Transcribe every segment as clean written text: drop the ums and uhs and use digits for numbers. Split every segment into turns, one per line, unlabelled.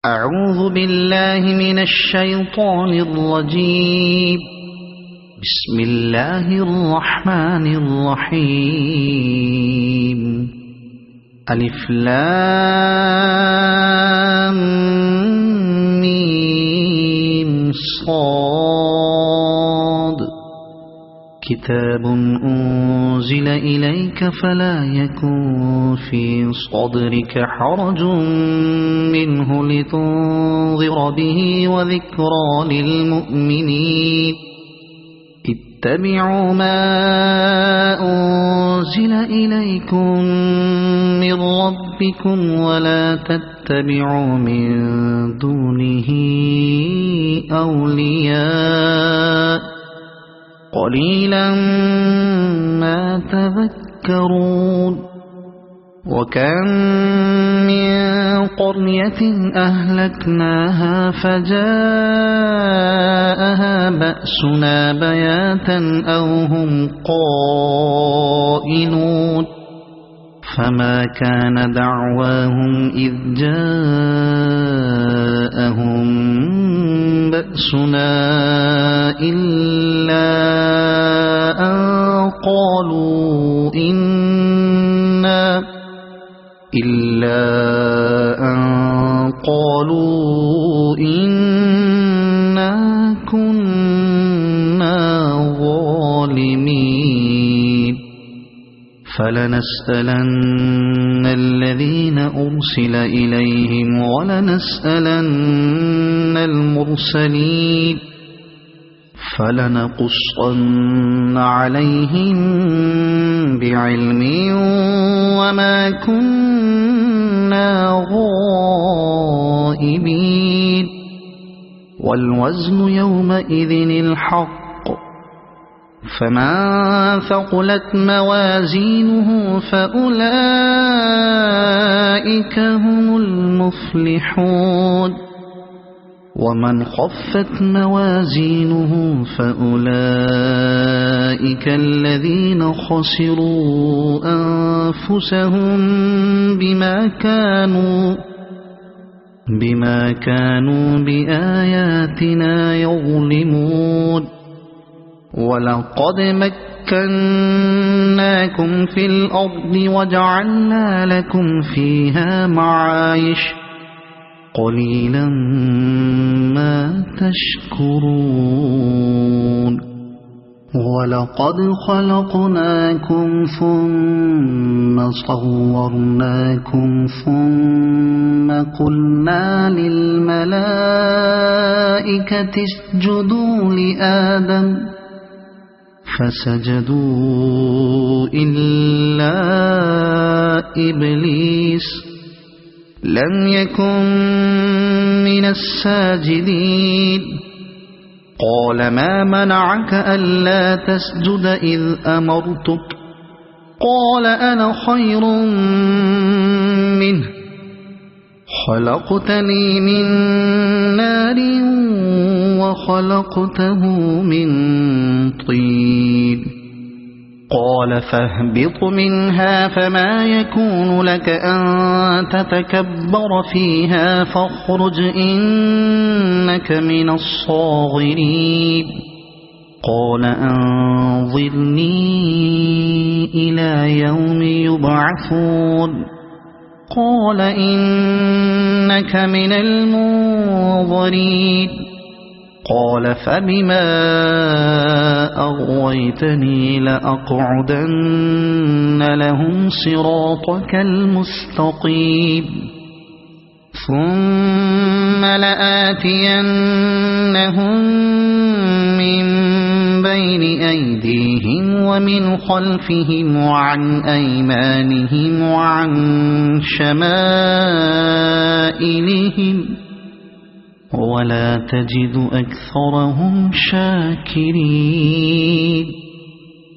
أعوذ بالله من الشيطان الرجيم. بسم الله الرحمن الرحيم. ألف لام ميم صاد. كتاب أنزل إليك فلا يكن في صدرك حرج منه لتنذر به وذكرى للمؤمنين. اتبعوا ما أنزل إليكم من ربكم ولا تتبعوا من دونه أولياء قليلا ما تذكرون. وكم من قرية أهلكناها فجاءها بأسنا بياتا أو هم قائلون. فما كان دعواهم إذ جاءهم بأسنا إلا أن قالوا إنا كنا ظالمين. فلنسألن الذين أرسل إليهم ولنسألن المرسلين. فلنقصن عليهم بعلم وما كنا غائبين. والوزن يومئذ الحق. فمن ثقلت موازينه فأولئك هم المفلحون. ومن خفت موازينه فأولئك الذين خسروا أنفسهم بما كانوا بآياتنا يظلمون. ولقد مكناكم في الأرض وجعلنا لكم فيها معايش قليلا ما تشكرون. ولقد خلقناكم ثم صورناكم ثم قلنا للملائكة اسجدوا لآدم فسجدوا إلا إبليس لم يكن من الساجدين. قال ما منعك ألا تسجد إذ أمرتك؟ قال أنا خير منه خلقتني من نار وخلقته من طين. قال فاهبط منها فما يكون لك أن تتكبر فيها فاخرج إنك من الصاغرين. قال أنظرني إلى يوم يبعثون. قال إنك من المنظرين. قال فبما أغويتني لأقعدن لهم صراطك المستقيم ثم لآتينهم من بين أيديهم ومن خلفهم وعن أيمانهم وعن شمائلهم ولا تجد أكثرهم شاكرين.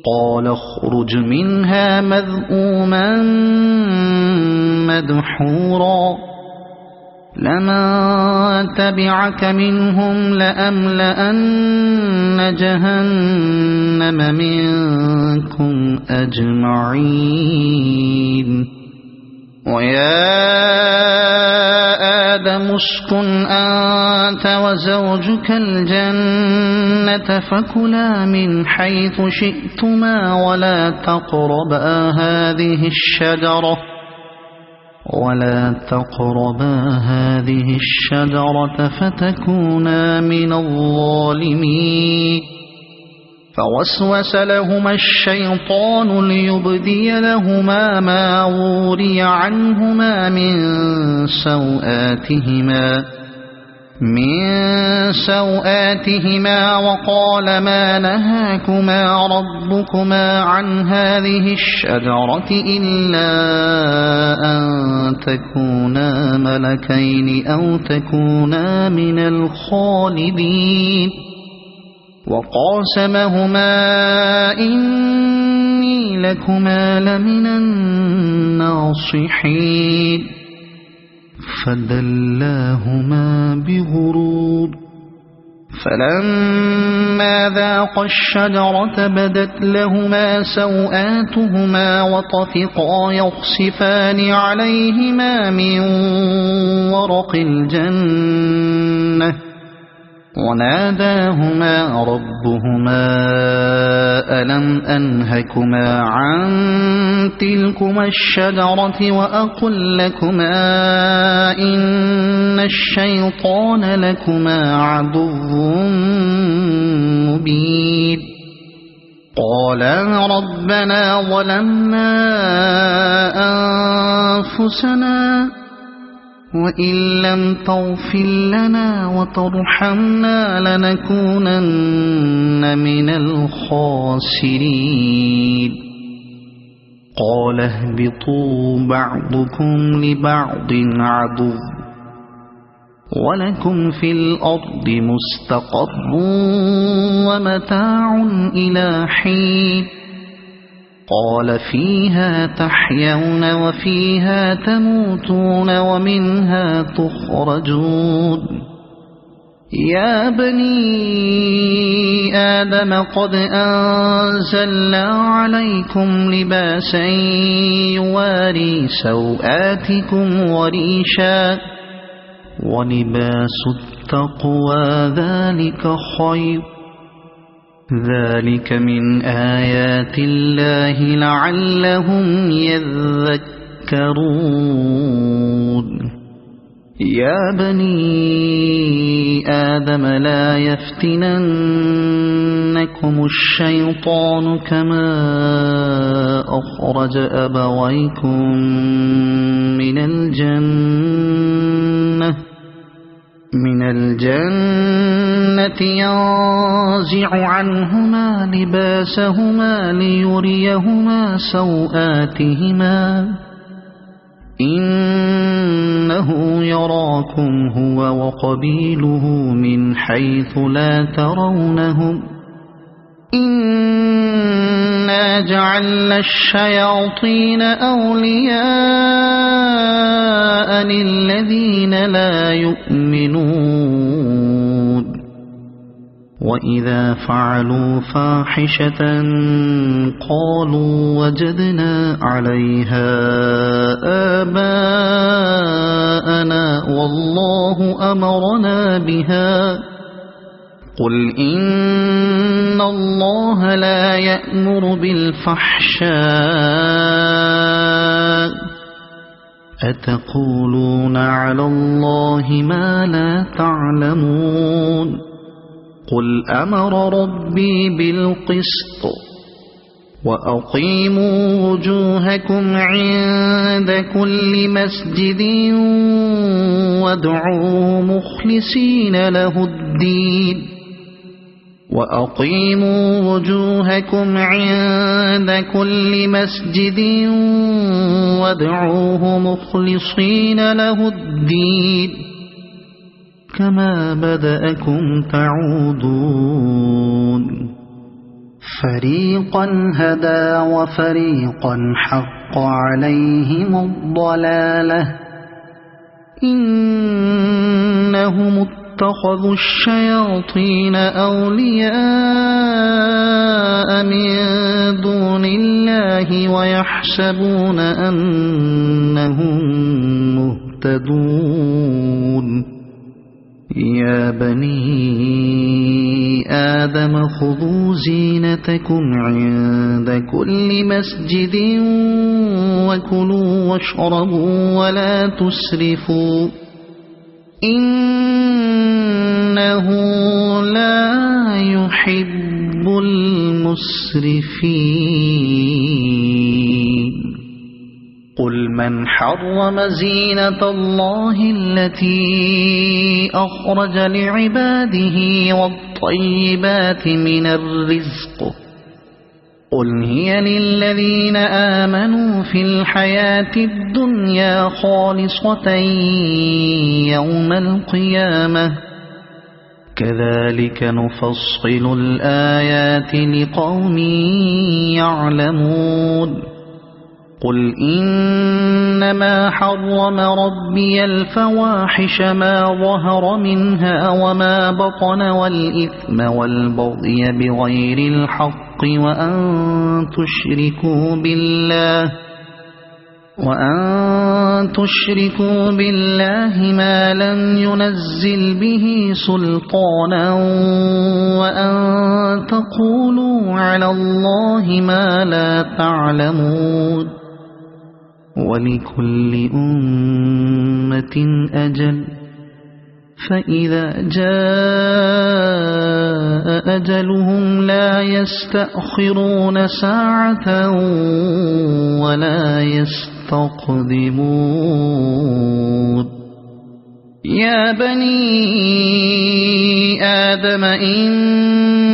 قال اخرج منها مذءوما مدحورا لمن تبعك منهم لأملأن جهنم منكم أجمعين. ويا آدم اسكن أنت وزوجك الجنة فكلا من حيث شئتما ولا تقربا هذه الشجرة فتكونا من الظالمين فوسوس لهما الشيطان ليبدي لهما ما وري عنهما من سوآتهما وقال ما نهاكما ربكما عن هذه الشجرة إلا أن تكونا ملكين أو تكونا من الخالدين وقاسمهما إني لكما لمن الناصحين فدلاهما بغرور فلما ذاقا الشجرة بدت لهما سوآتهما وطفقا يخصفان عليهما من ورق الجنة وناداهما ربهما ألم أنهكما عن تلكما الشجرة وأقل لكما إن الشيطان لكما عدو مبين قالا ربنا ظلمنا أنفسنا وإن لم تغفر لنا وترحمنا لنكونن من الخاسرين قال اهبطوا بعضكم لبعض عدو ولكم في الأرض مستقر ومتاع إلى حين قال فيها تحيون وفيها تموتون ومنها تخرجون يا بني آدم قد أنزلنا عليكم لباسا يواري سوآتكم وريشا ولباس التقوى ذلك خير ذلك من آيات الله لعلهم يذكرون يا بني آدم لا يفتننكم الشيطان كما أخرج أبويكم من الجنة ينزع عنهما لباسهما ليريهما سوآتهما إنه يراكم هو وقبيله من حيث لا ترونهم إنا جعلنا الشياطين أولياء للذين لا يؤمنون وإذا فعلوا فاحشة قالوا وجدنا عليها آباءنا والله أمرنا بها قل إن الله لا يأمر بالفحشاء أتقولون على الله ما لا تعلمون قل أمر ربي بالقسط وأقيموا وجوهكم عند كل مسجد وادعوا مخلصين له الدين وأقيموا وجوهكم عند كل مسجد وادعوه مخلصين له الدين كما بدأكم تعودون فريقا هدى وفريقا حق عليهم الضلالة إنهم اتخذوا الشياطين أولياء من دون الله ويحسبون أنهم مهتدون يا بني آدم خذوا زينتكم عند كل مسجد وكلوا واشربوا ولا تسرفوا إنه لا يحب المسرفين قل من حرم زينة الله التي أخرج لعباده والطيبات من الرزق قل هي للذين آمنوا في الحياة الدنيا خالصة يوم القيامة كذلك نفصل الآيات لقوم يعلمون قل إنما حرم ربي الفواحش ما ظهر منها وما بطن والإثم والبغي بغير الحق وأن تشركوا بالله ما لم ينزل به سلطانا وأن تقولوا على الله ما لا تعلمون ولكل أمة أجل فإذا جاء أجلهم لا يستأخرون ساعة ولا يستقدمون يا بني آدم إما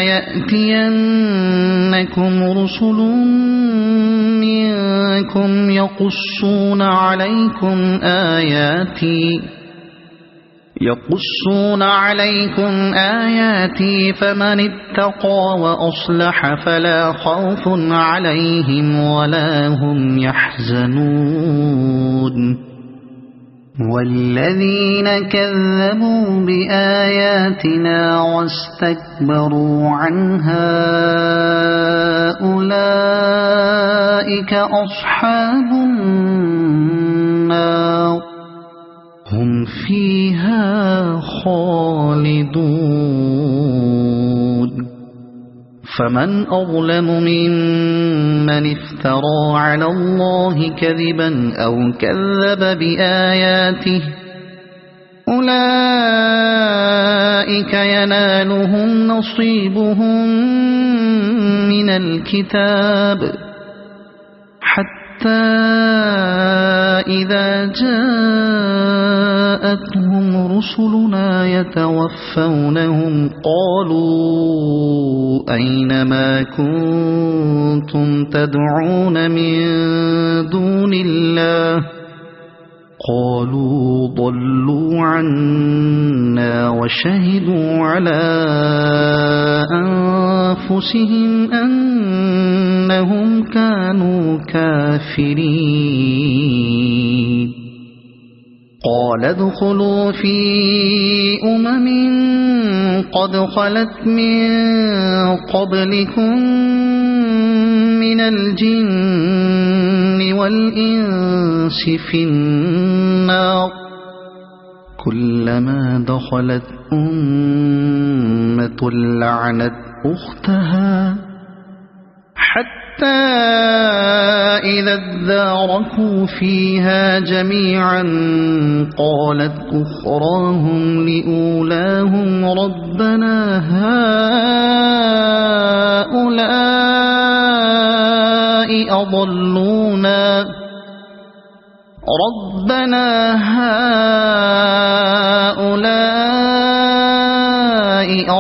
يأتينكم رسل منكم يقصون عليكم آياتي فمن اتقى وأصلح فلا خوف عليهم ولا هم يحزنون والذين كذبوا بآياتنا واستكبروا عنها أولئك أصحاب النار هم فيها خالدون فمن أظلم ممن افترى على الله كذبا أو كذب بآياته أولئك ينالهم نصيبهم من الكتاب حتى إذا جاءتهم رسلنا يتوفونهم قالوا أين ما كنتم تدعون من دون الله قالوا ضلوا عنا وشهدوا على أنفسهم أنهم كانوا كافرين قال ادخلوا في أمم قد خلت من قبلكم من الجن والإنس في النار كلما دخلت أمة لعنت أختها حتى إذا اداركوا فيها جميعا قالت أخراهم لأولاهم ربنا هؤلاء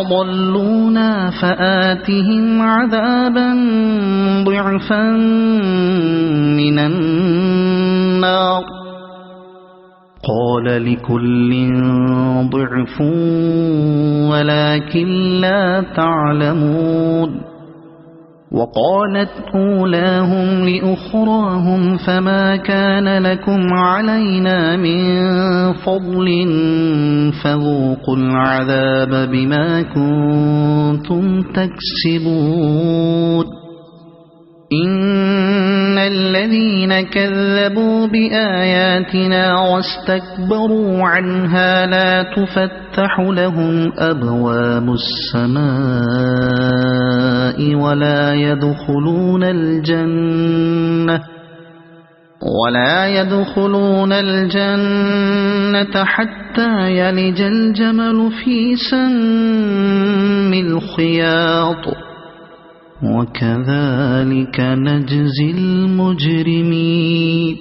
أضلونا فآتهم عذابا ضعفا من النار قال لكل ضعف ولكن لا تعلمون وقالت أولاهم لأخراهم فما كان لكم علينا من فضل فذوقوا العذاب بما كنتم تكسبون إن الذين كذبوا بآياتنا واستكبروا عنها لا تفتح لهم أبواب السماء ولا يدخلون الجنة حتى يلج الجمل في سم الخياط وكذلك نجزي المجرمين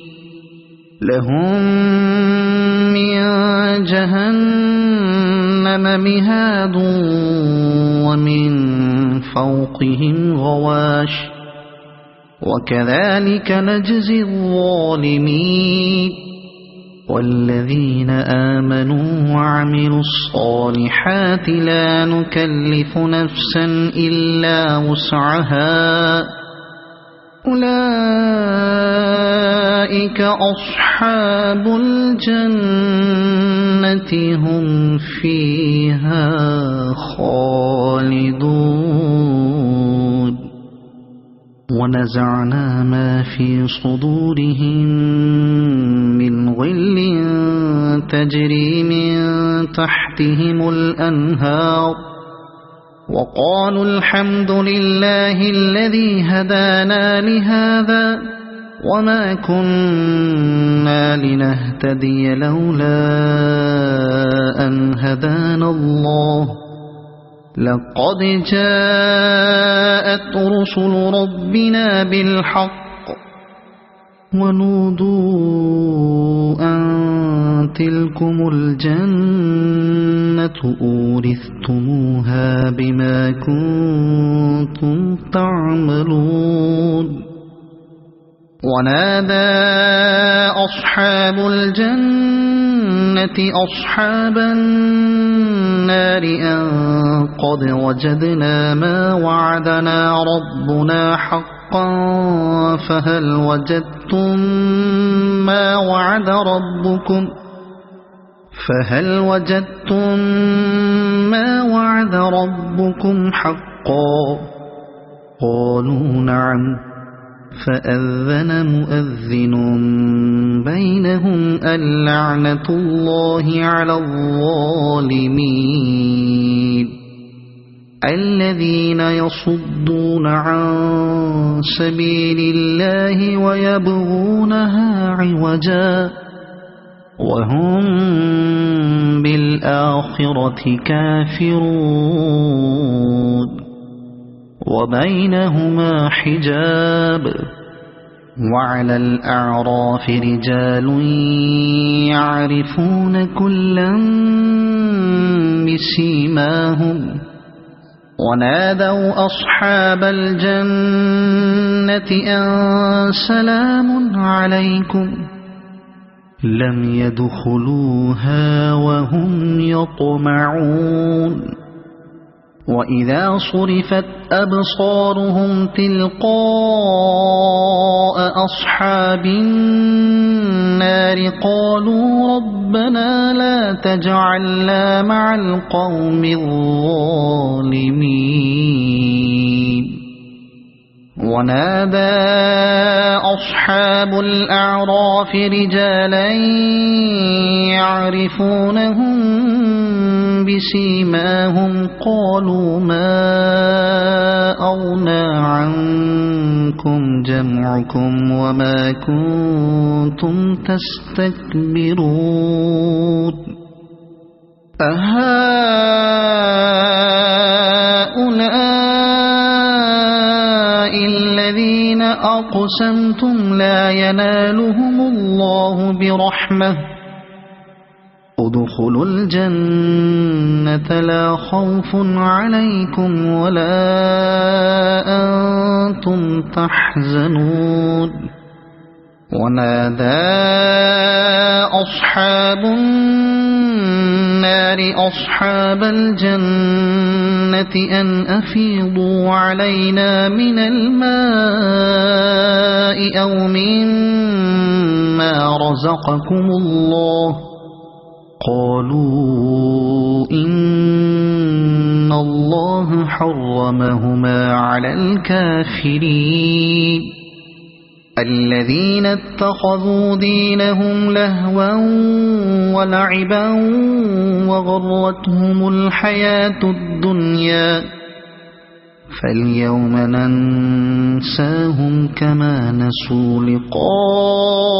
لهم من جهنم مهاد ومن فوقهم غواش وكذلك نجزي الظالمين والذين آمنوا وعملوا الصالحات لا نكلف نفسا إلا وسعها أولئك أصحاب الجنة هم فيها خالدون ونزعنا ما في صدورهم من غل تجري من تحتهم الأنهار وقالوا الحمد لله الذي هدانا لهذا وما كنا لنهتدي لولا أن هدانا الله لقد جاءت رسل ربنا بالحق ونودوا أن تلكم الجنة أورثتموها بما كنتم تعملون ونادى أصحاب الجنة أصحاب النار أن قد وجدنا ما وعدنا ربنا حقا فهل وجدتم ما وعد ربكم حقا قالوا نعم فأذن مؤذن بينهم اللعنة الله على الظالمين الذين يصدون عن سبيل الله ويبغونها عوجا وهم بالآخرة كافرون وبينهما حجاب وعلى الأعراف رجال يعرفون كلا بسيماهم ونادوا أصحاب الجنة أن سلام عليكم لم يدخلوها وهم يطمعون وإذا صرفت أبصارهم تلقاء أصحاب النار قالوا ربنا لا تجعلنا مع القوم الظالمين ونادى أصحاب الأعراف رجالا يعرفونهم بسيماهم قالوا ما أغنى عنكم جمعكم وما كنتم تستكبرون أهؤلاء الذين أقسمتم لا ينالهم الله برحمة ادخلوا الجنة لا خوف عليكم ولا أنتم تحزنون ونادى أصحاب النار لأصحاب الجنة أن أفيضوا علينا من الماء أو مما رزقكم الله قالوا إن الله حرمهما على الكافرين الذين اتخذوا دينهم لهوا ولعبا وغرتهم الحياة الدنيا فاليوم ننساهم كما نسوا لقاء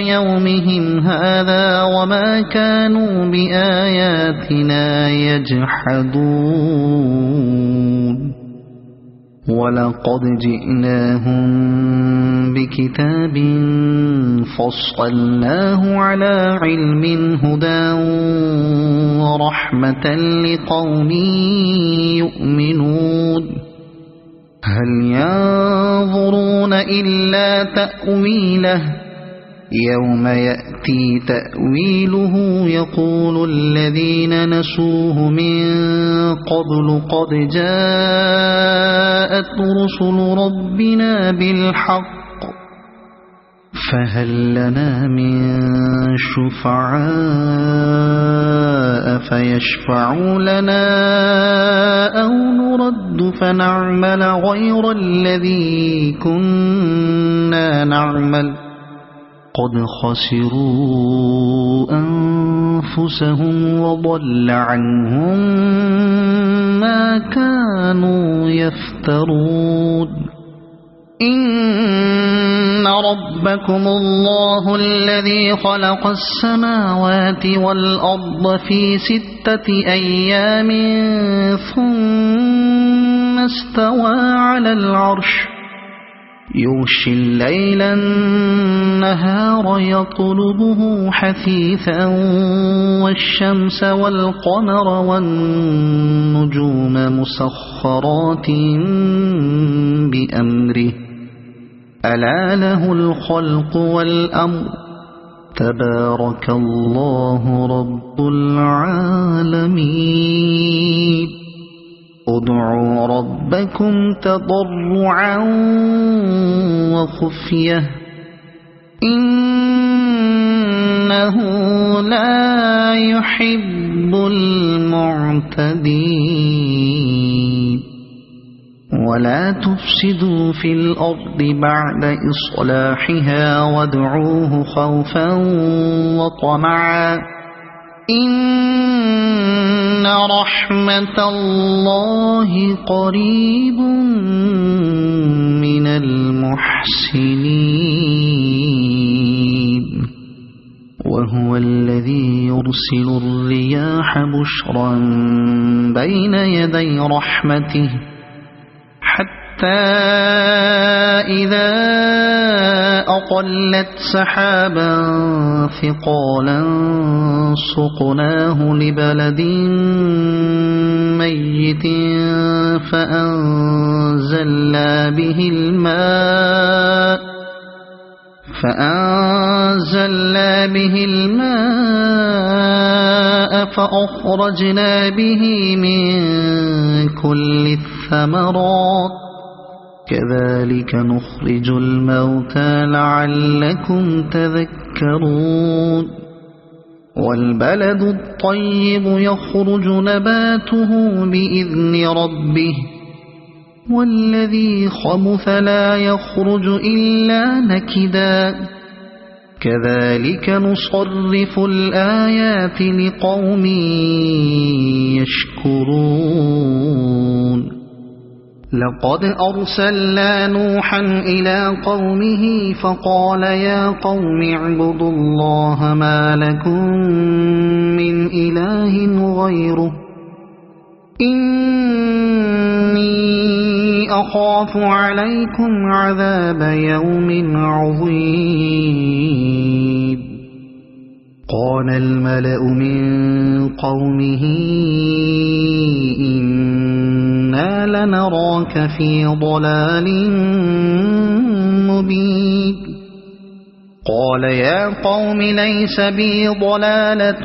يومهم هذا وما كانوا بآياتنا يجحدون ولقد جئناهم بكتاب فصلناه على علم هدى ورحمة لقوم يؤمنون هل ينظرون إلا تأويله يوم يأتي تأويله يقول الذين نسوه من قبل قد جاءت رسل ربنا بالحق فهل لنا من شفعاء فيشفعوا لنا أو نرد فنعمل غير الذي كنا نعمل قد خسروا أنفسهم وضل عنهم ما كانوا يفترون إن ربكم الله الذي خلق السماوات والأرض في 6 أيام ثم استوى على العرش يغشي الليل النهار يطلبه حثيثا والشمس والقمر والنجوم مسخرات بأمره ألا له الخلق والأمر تبارك الله رب العالمين ادعوا ربكم تضرعا وخفية إنه لا يحب المعتدين ولا تفسدوا في الأرض بعد إصلاحها وادعوه خوفا وطمعا إن رحمة الله قريب من المحسنين وهو الذي يرسل الرياح بشرا بين يدي رحمته حتى إذا أقلت سحابا ثقالا سقناه لبلد ميت فأنزلنا به الماء فأخرجنا به من كل الثمرات كذلك نخرج الموتى لعلكم تذكرون والبلد الطيب يخرج نباته بإذن ربه والذي خبث لا يخرج إلا نكدا كذلك نصرف الآيات لقوم يشكرون لقد أرسلنا نوحا إلى قومه فقال يا قوم اعبدوا الله ما لكم من إله غيره إني أخاف عليكم عذاب يوم عظيم قال الملأ من قومه إنا لنراك في ضلال مبين قال يا قوم ليس بي ضلالة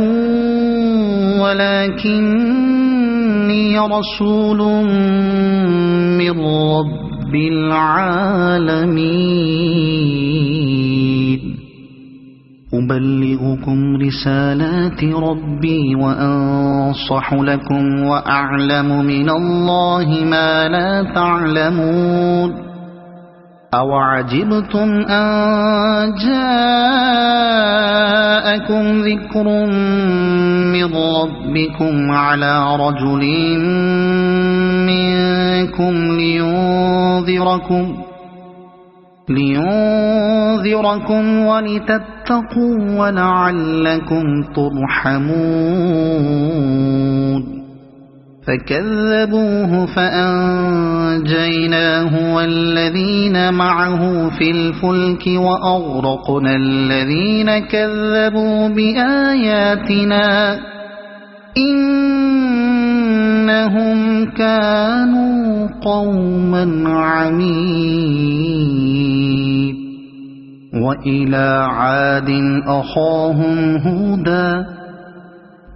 ولكني رسول من رب العالمين أبلغكم رسالات ربي وأنصح لكم وأعلم من الله ما لا تعلمون أوعجبتم أن جاءكم ذكر من ربكم على رجل منكم لينذركم ولتتقوا ولعلكم ترحمون فكذبوه فأنجيناه والذين معه في الفلك وأغرقنا الذين كذبوا بآياتنا إنهم كانوا قوما عمين وإلى عاد أخاهم هودا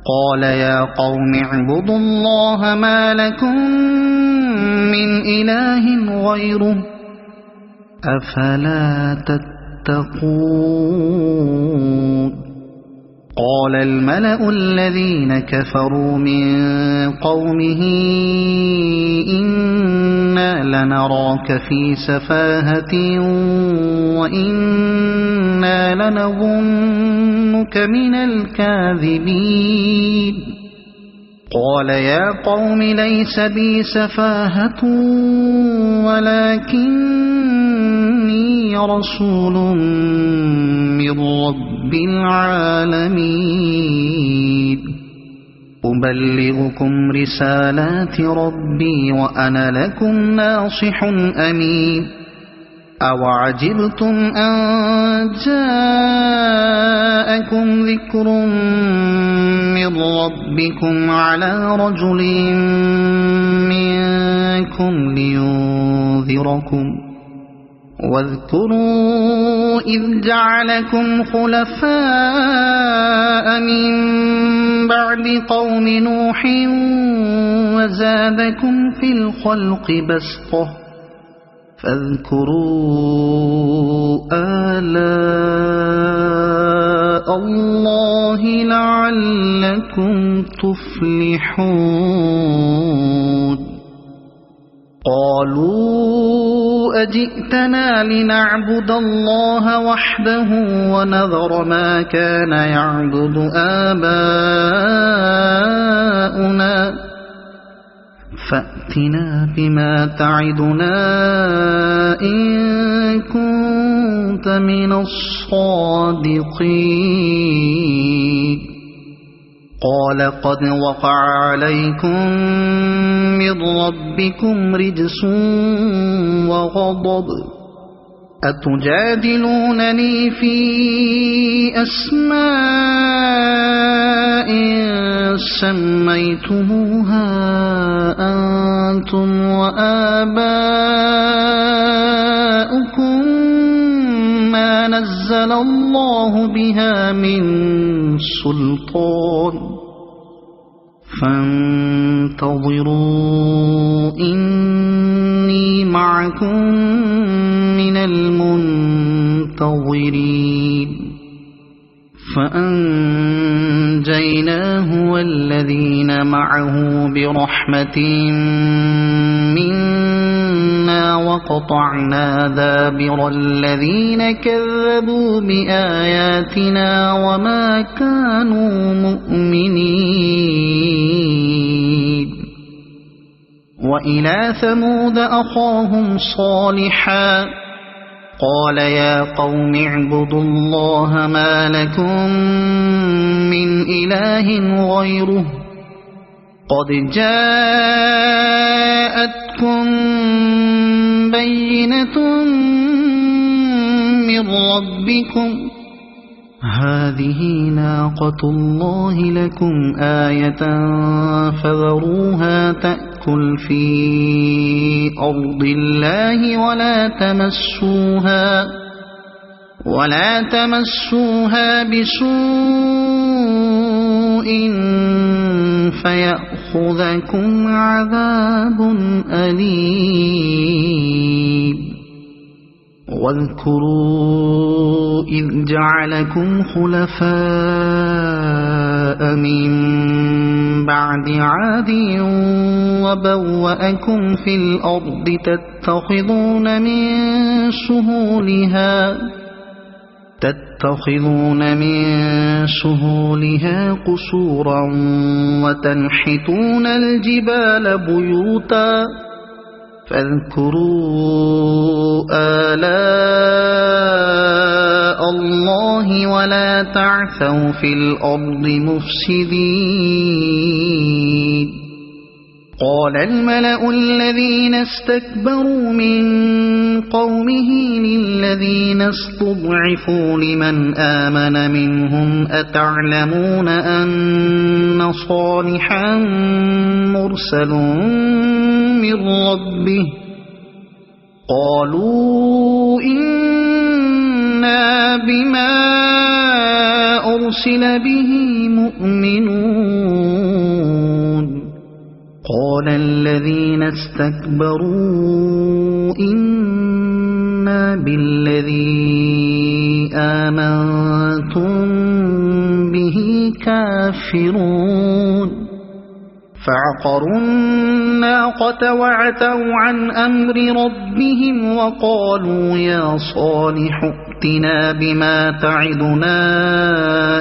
قال يا قوم اعبدوا الله ما لكم من إله غيره أفلا تتقون قال الملأ الذين كفروا من قومه إنا لنراك في سفاهة وإنا لنظنك من الكاذبين قال يا قوم ليس بي سفاهة ولكني رسول من رب العالمين أبلغكم رسالات ربي وأنا لكم ناصح أمين أوعجبتم أن جاءكم ذكر من ربكم على رجل منكم لينذركم واذكروا إذ جعلكم خلفاء من بعد قوم نوح وزادكم في الخلق بسطة فاذكروا آلاء الله لعلكم تفلحون قالوا أجئتنا لنعبد الله وحده ونذر ما كان يعبد آباؤنا فأتنا بما تعدنا إن كنت من الصادقين قال قد وقع عليكم من ربكم رجس وغضب أتجادلونني في أسماء سميتموها أنتم وآباؤكم ما نزل الله بها من سلطان فانتظروا إني معكم من المنتظرين فأنجيناه والذين معه برحمة منا وقطعنا دابر الذين كذبوا بآياتنا وما كانوا مؤمنين وإلى ثمود أخاهم صالحا قال يا قوم اعبدوا الله ما لكم من إله غيره قد جاءتكم بينة من ربكم هذه ناقة الله لكم آية فذروها تأكل في أرض الله ولا تمسوها بسوء فيأخذكم عذاب أليم واذكروا إذ جعلكم خلفاء من بعد عاد وبوأكم في الأرض تتخذون من سهولها قصورا وتنحتون الجبال بيوتا فاذكروا آلاء الله ولا تعثوا في الأرض مفسدين قال الملأ الذين استكبروا من قومه للذين استضعفوا لمن آمن منهم أتعلمون أن صالحا مرسل من ربه قالوا إنا بما أرسل به مؤمنون قال الذين استكبروا إنا بالذي آمنتم به كافرون فعقروا الناقة وعتوا عن أمر ربهم وقالوا يا صالح ائتنا بما تعدنا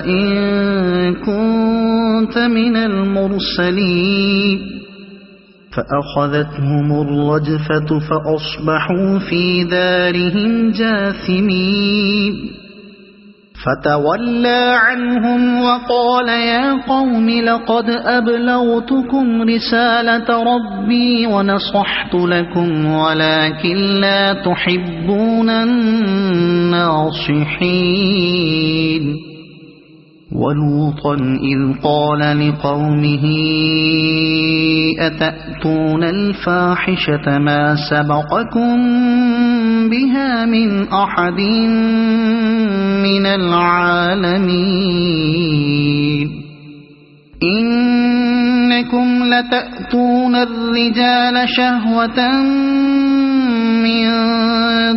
إن كنت من المرسلين فأخذتهم الرجفة فأصبحوا في دارهم جاثمين فتولى عنهم وقال يا قوم لقد أبلغتكم رسالة ربي ونصحت لكم ولكن لا تحبون الناصحين ولوطا إذ قال لقومه أتأتون الفاحشة ما سبقكم بها من أحد من العالمين إنكم لتأتون الرجال شهوة من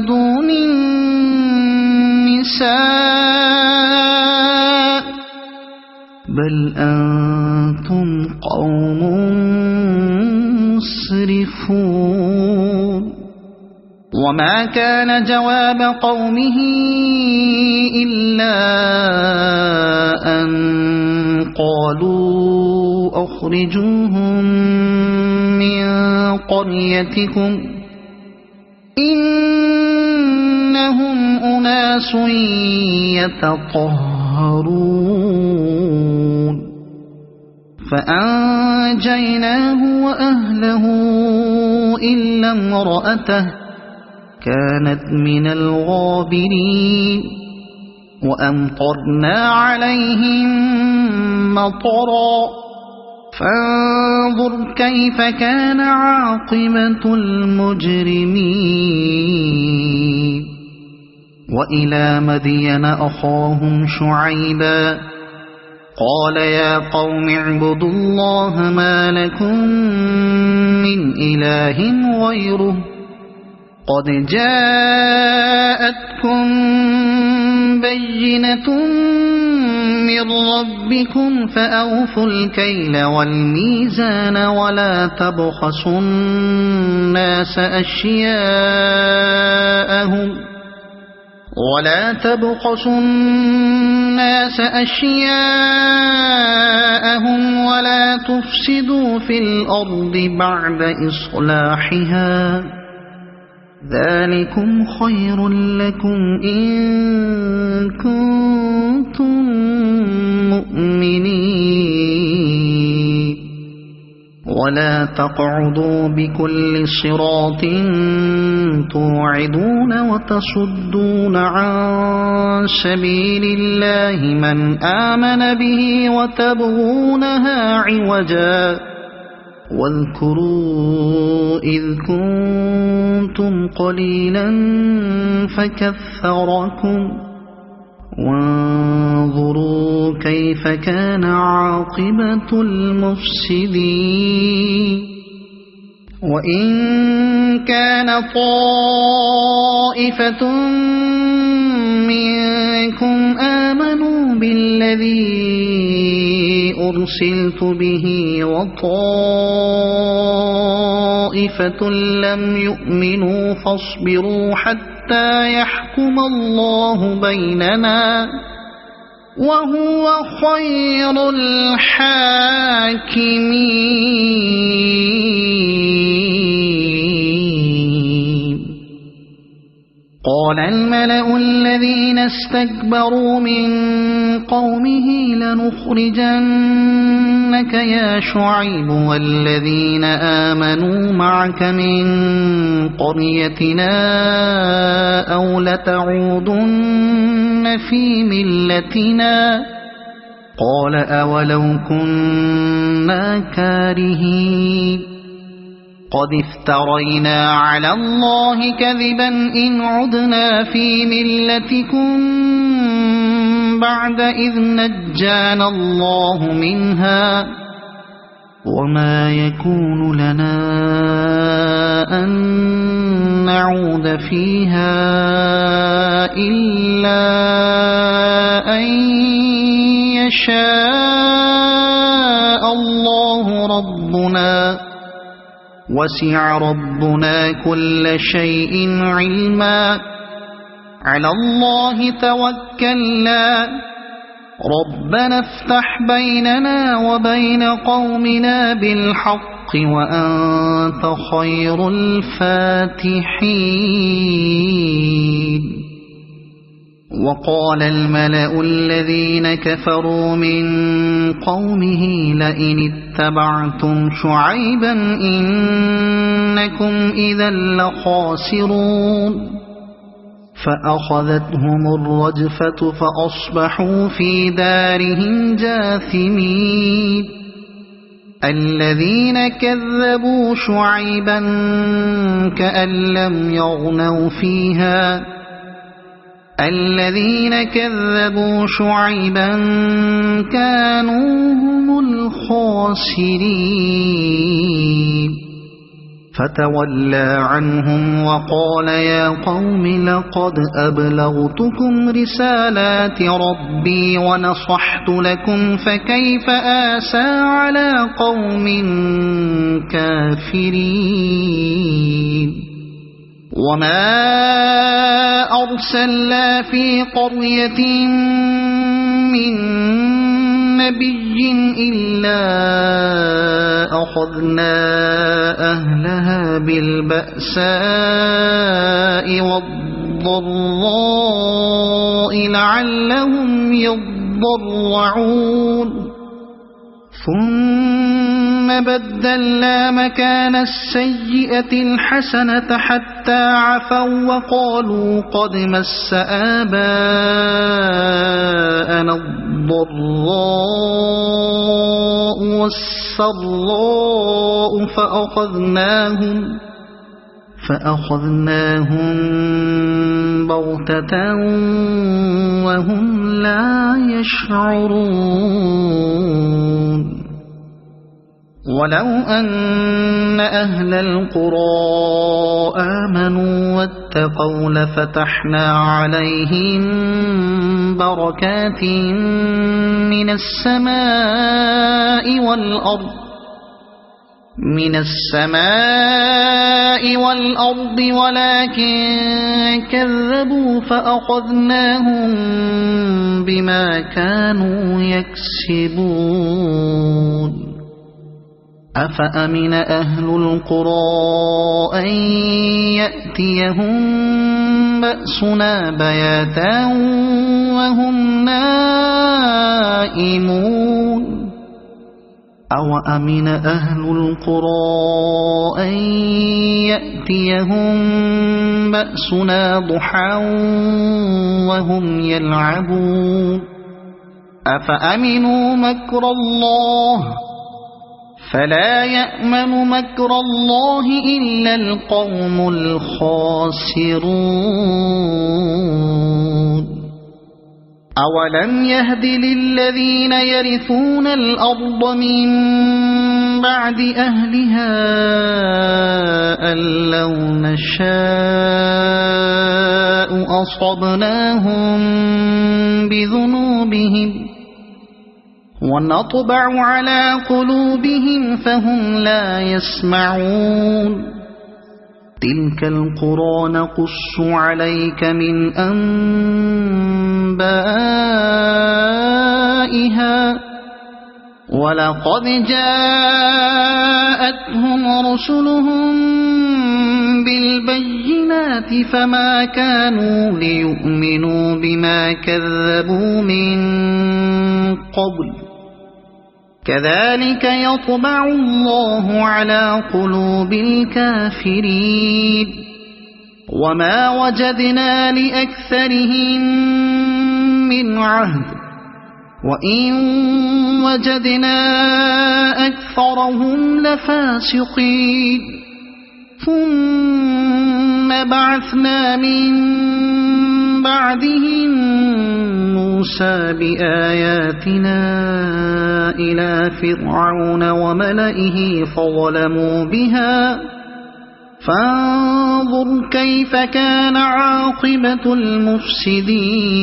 دون النساء بل أنتم قوم مسرفون وما كان جواب قومه إلا أن قالوا أخرجوهم من قريتكم إنهم أناس يتطهرون فأنجيناه وأهله إلا امرأته كانت من الغابرين وأمطرنا عليهم مطرا فانظر كيف كان عاقبة المجرمين وإلى مدين أخاهم شعيبا قال يا قوم اعبدوا الله ما لكم من إله غيره قد جاءتكم بينة من ربكم فأوفوا الكيل والميزان ولا تبخسوا الناس أشياءهم ولا تفسدوا في الأرض بعد إصلاحها ذلكم خير لكم إن كنتم مؤمنين ولا تقعدوا بكل صراط توعدون وتصدون عن سبيل الله من آمن به وتبغونها عوجا واذكروا إذ كنتم قليلا فكثركم وانظروا كيف كان عاقبة المفسدين وإن كان طائفة منكم آمنوا بالذي أرسلت به وطائفة لم يؤمنوا فاصبروا حتى يحكم الله بيننا وهو خير الحاكمين. قال الملأ الذين استكبروا من قومه لنخرجنك يا شعيب والذين آمنوا معك من قريتنا أو لتعودن في ملتنا قال أولو كنا كارهين قد افترينا على الله كذبا إن عدنا في ملتكم بعد إذ نجانا الله منها وما يكون لنا أن نعود فيها إلا أن يشاء الله ربنا وسع ربنا كل شيء علما على الله توكلنا ربنا افتح بيننا وبين قومنا بالحق وأنت خير الفاتحين. وقال الملأ الذين كفروا من قومه لئن اتبعتم شعيبا إنكم إذا لخاسرون فأخذتهم الرجفة فأصبحوا في دارهم جاثمين. الذين كذبوا شعيبا كأن لم يغنوا فيها الذين كذبوا شعيبا كانوا هم الخاسرين. فتولى عنهم وقال يا قوم لقد أبلغتكم رسالات ربي ونصحت لكم فكيف آسى على قوم كافرين. وما أرسلنا في قرية من نبي إلا أخذنا أهلها بالبأساء والضراء لعلهم يضرعون ثم بدلنا مكان السيئة الحسنة حتى عفوا وقالوا قد مس آباءنا الضراء والسراء فأخذناهم بغتة وهم لا يشعرون. ولو أن أهل القرى آمنوا واتقوا لفتحنا عليهم بركات من السماء والأرض ولكن كذبوا فأخذناهم بما كانوا يكسبون. أفأمن أهل القرى أن يأتيهم بأسنا بياتا وهم نائمون أو أمن أهل القرى أن يأتيهم بأسنا ضحى وهم يلعبون أفأمنوا مكر الله فلا يأمن مكر الله إلا القوم الخاسرون. أولم يهد للذين يرثون الأرض من بعد أهلها أن لو نشاء أصبناهم بذنوبهم ونطبع على قلوبهم فهم لا يسمعون تلك القرى نقص عليك من أنبائها ولقد جاءتهم رسلهم بالبينات فما كانوا ليؤمنوا بما كذبوا من قبل كذلك يطبع الله على قلوب الكافرين وما وجدنا لأكثرهم من عهد وإن وجدنا أكثرهم لفاسقين ثم بعثنا من بعدهم موسى بآياتنا إلى فرعون وملئه فظلموا بها فانظر كيف كان عاقبة المفسدين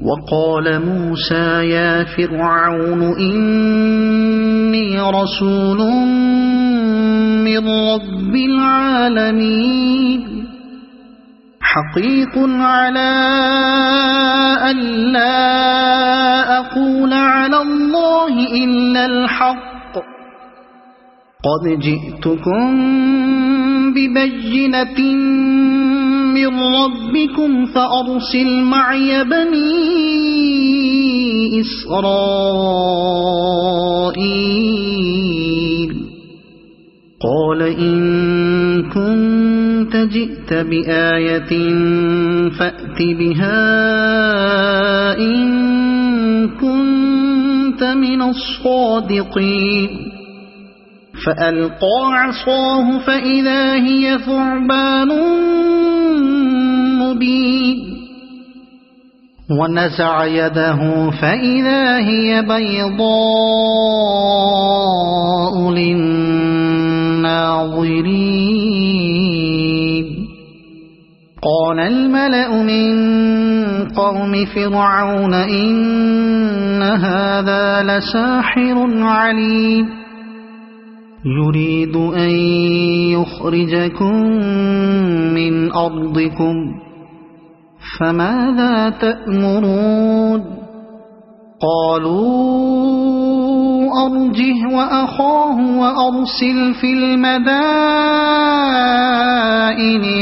وقال موسى يا فرعون إني رسول من رب العالمين حقيق على ألا أقول على الله إلا الحق قد جئتكم ببينة من ربكم فأرسل معي بني إسرائيل قال إن كنت جئت بآية فأت بها إن كنت من الصادقين فألقى عصاه فإذا هي ثعبان مبين ونزع يده فإذا هي بيضاء للناظرين قال الملأ من قوم فرعون إن هذا لساحر عليم يريد أن يخرجكم من أرضكم فماذا تأمرون قالوا أرجه وأخاه وأرسل في المدائن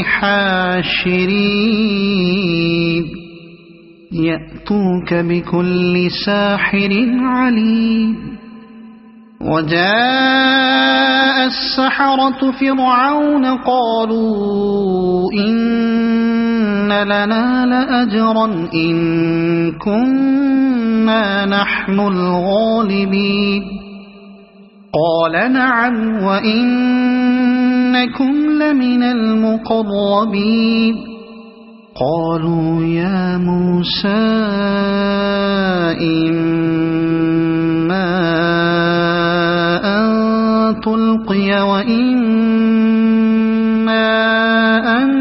حاشرين يأتوك بكل ساحر عليم وجاء السحرة فرعون قالوا إن لنا لأجرا إن كنا نحن الغالبين قال نعم وإنكم لمن المقربين قالوا يا موسى إما تلقي وإما أن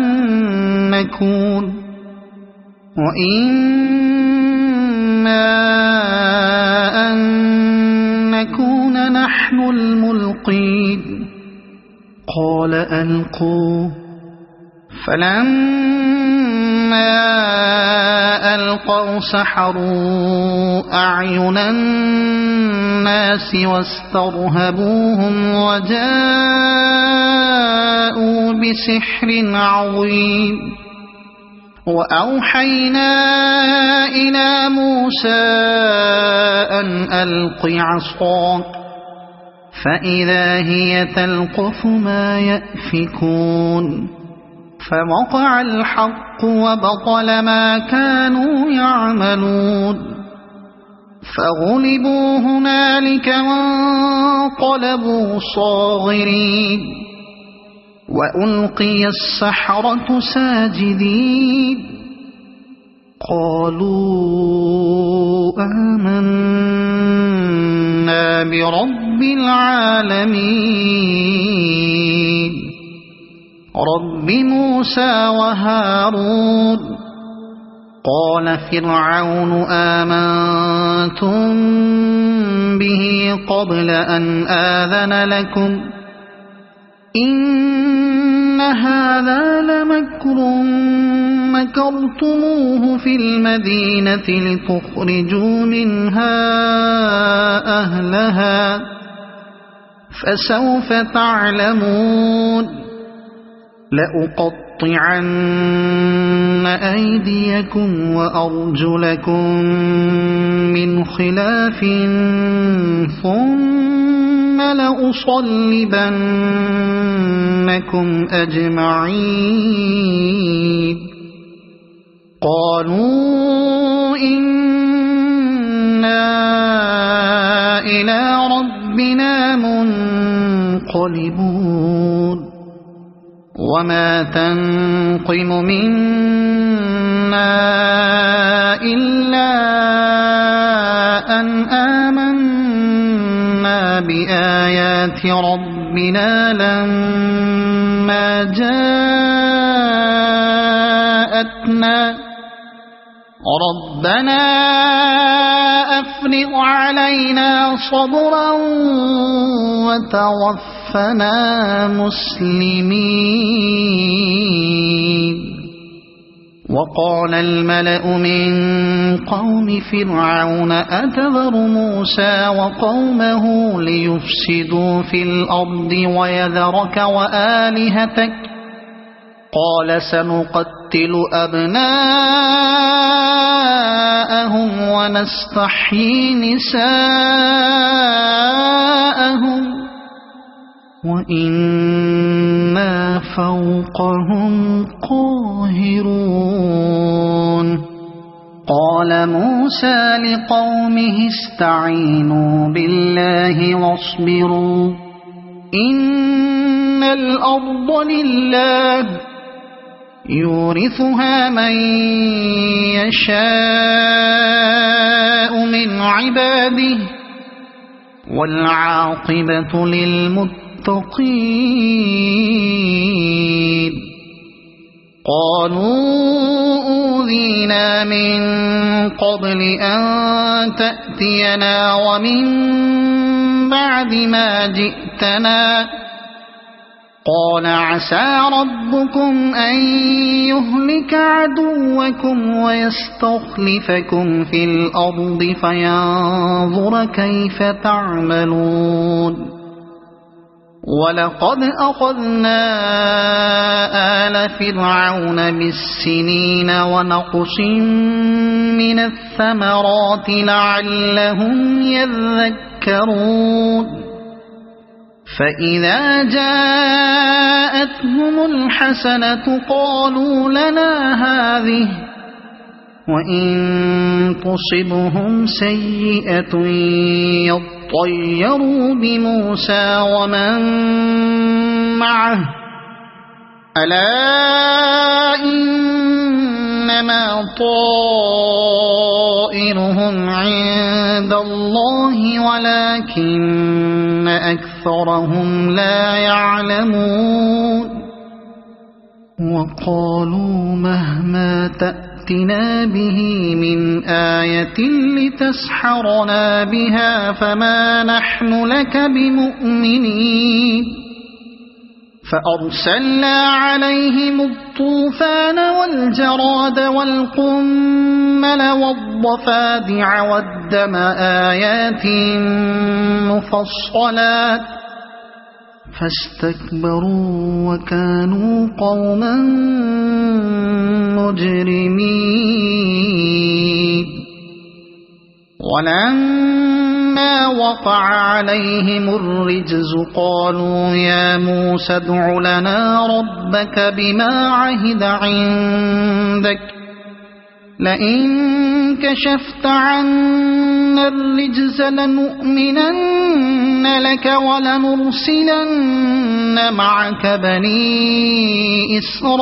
نكون نحن الملقين قال ألقوا فلما ألقوا سحروا أعين الناس واسترهبوهم وجاءوا بسحر عظيم وأوحينا إلى موسى أن ألق عصاك فإذا هي تلقف ما يأفكون فوقع الحق وبطل ما كانوا يعملون فغلبوا هنالك وانقلبوا صاغرين وألقي السحرة ساجدين قالوا آمنا برب العالمين رب موسى وهارون قال فرعون آمنتم به قبل أن آذن لكم إن هذا لمكر مكرتموه في المدينة لتخرجوا منها أهلها فسوف تعلمون لأقطعن أيديكم وأرجلكم من خلاف ثم لأصلبنكم أجمعين قالوا إنا إلى ربنا منقلبون وما تنقم منا إلا أن آمنا بآيات ربنا لما جاءتنا ربنا أفرغ علينا صبرا وتوفنا مسلمين وقال الملأ من قوم فرعون أتذر موسى وقومه ليفسدوا في الأرض ويذرك وآلهتك قال سنقتل أبناءهم ونستحيي نساءهم وإنا فوقهم قاهرون قال موسى لقومه استعينوا بالله واصبروا إن الأرض لله يورثها من يشاء من عباده والعاقبة للمتقين قالوا أوذينا من قبل أن تأتينا ومن بعد ما جئتنا قال عسى ربكم أن يهلك عدوكم ويستخلفكم في الأرض فينظر كيف تعملون ولقد أخذنا آل فرعون بالسنين ونقص من الثمرات لعلهم يذكرون فإذا جاءتهم الحسنة قالوا لنا هذه وإن تصبهم سيئة يطيروا بموسى ومن معه ألا إنما طائرهم عند الله ولكن أكثرهم لا يعلمون وقالوا مهما تأتنا به من آية لتسحرنا بها فما نحن لك بمؤمنين فأرسلنا عليهم الطوفان والجراد والقمل والضفادع والدم آيات مفصلات فاستكبروا وكانوا قوما مجرمين ولما وقع عليهم الرجز قالوا يا موسى ادع لنا ربك بما عهد عندك لئن كشفت عنا الرجز لنؤمنن لك ولنرسلن معك بني إسرائيل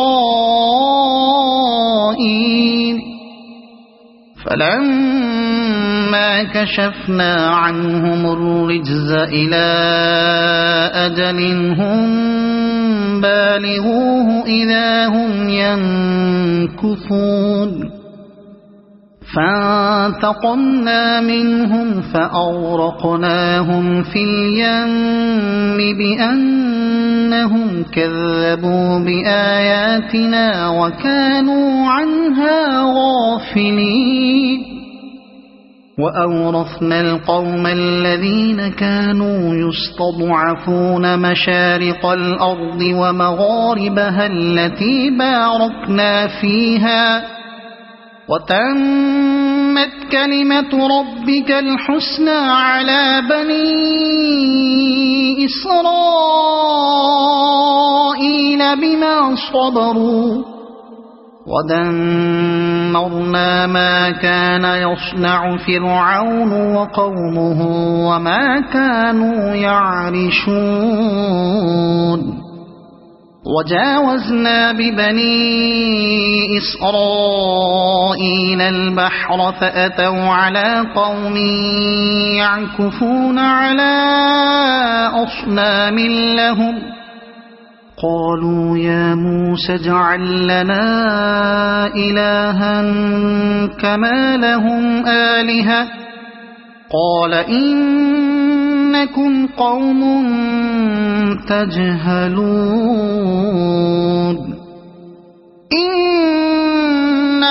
فلما كشفنا عنهم الرجز إلى أجل هم بالغوه إذا هم ينكثون فانتقمنا منهم فأغرقناهم في اليم بأنهم كذبوا بآياتنا وكانوا عنها غافلين وأورثنا القوم الذين كانوا يستضعفون مشارق الأرض ومغاربها التي باركنا فيها وتمت كلمة ربك الحسنى على بني إسرائيل بما صبروا ودمرنا ما كان يصنع فرعون وقومه وما كانوا يعرشون وجاوزنا ببني إسرائيل البحر فأتوا على قوم يعكفون على أصنام لهم قالوا يا موسى اجعل لنا إلها كما لهم آلهة قال إنكم قوم تجهلون إن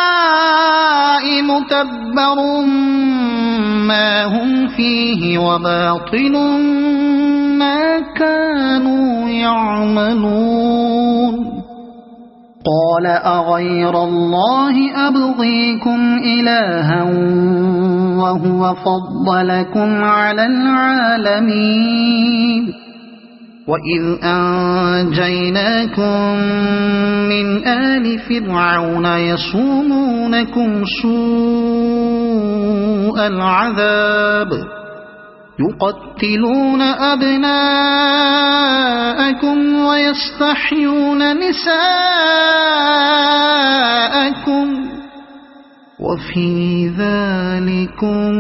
هؤلاء متبر ما هم فيه وباطل ما كانوا يعملون قال أغير الله أبغيكم إلها وهو فضلكم على العالمين وإذ أنجيناكم من آل فرعون يصومونكم سوء العذاب يقتلون أبناءكم ويستحيون نساءكم وفي ذلكم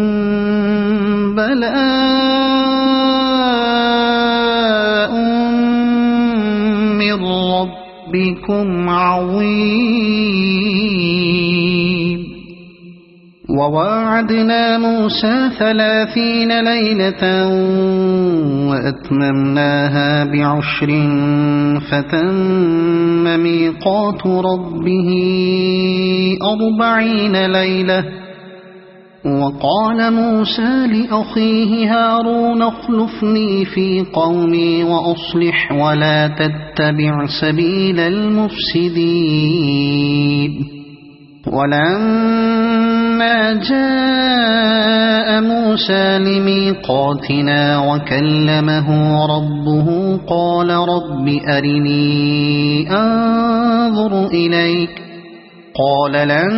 بلاء من ربكم عظيم وواعدنا موسى 30 ليلة وأتممناها ب10 فتم ميقات ربه 40 ليلة وقال موسى لأخيه هارون اخلفني في قومي وأصلح ولا تتبع سبيل المفسدين ولما جاء موسى لميقاتنا وكلمه ربه قال رب أرني أنظر إليك قال لن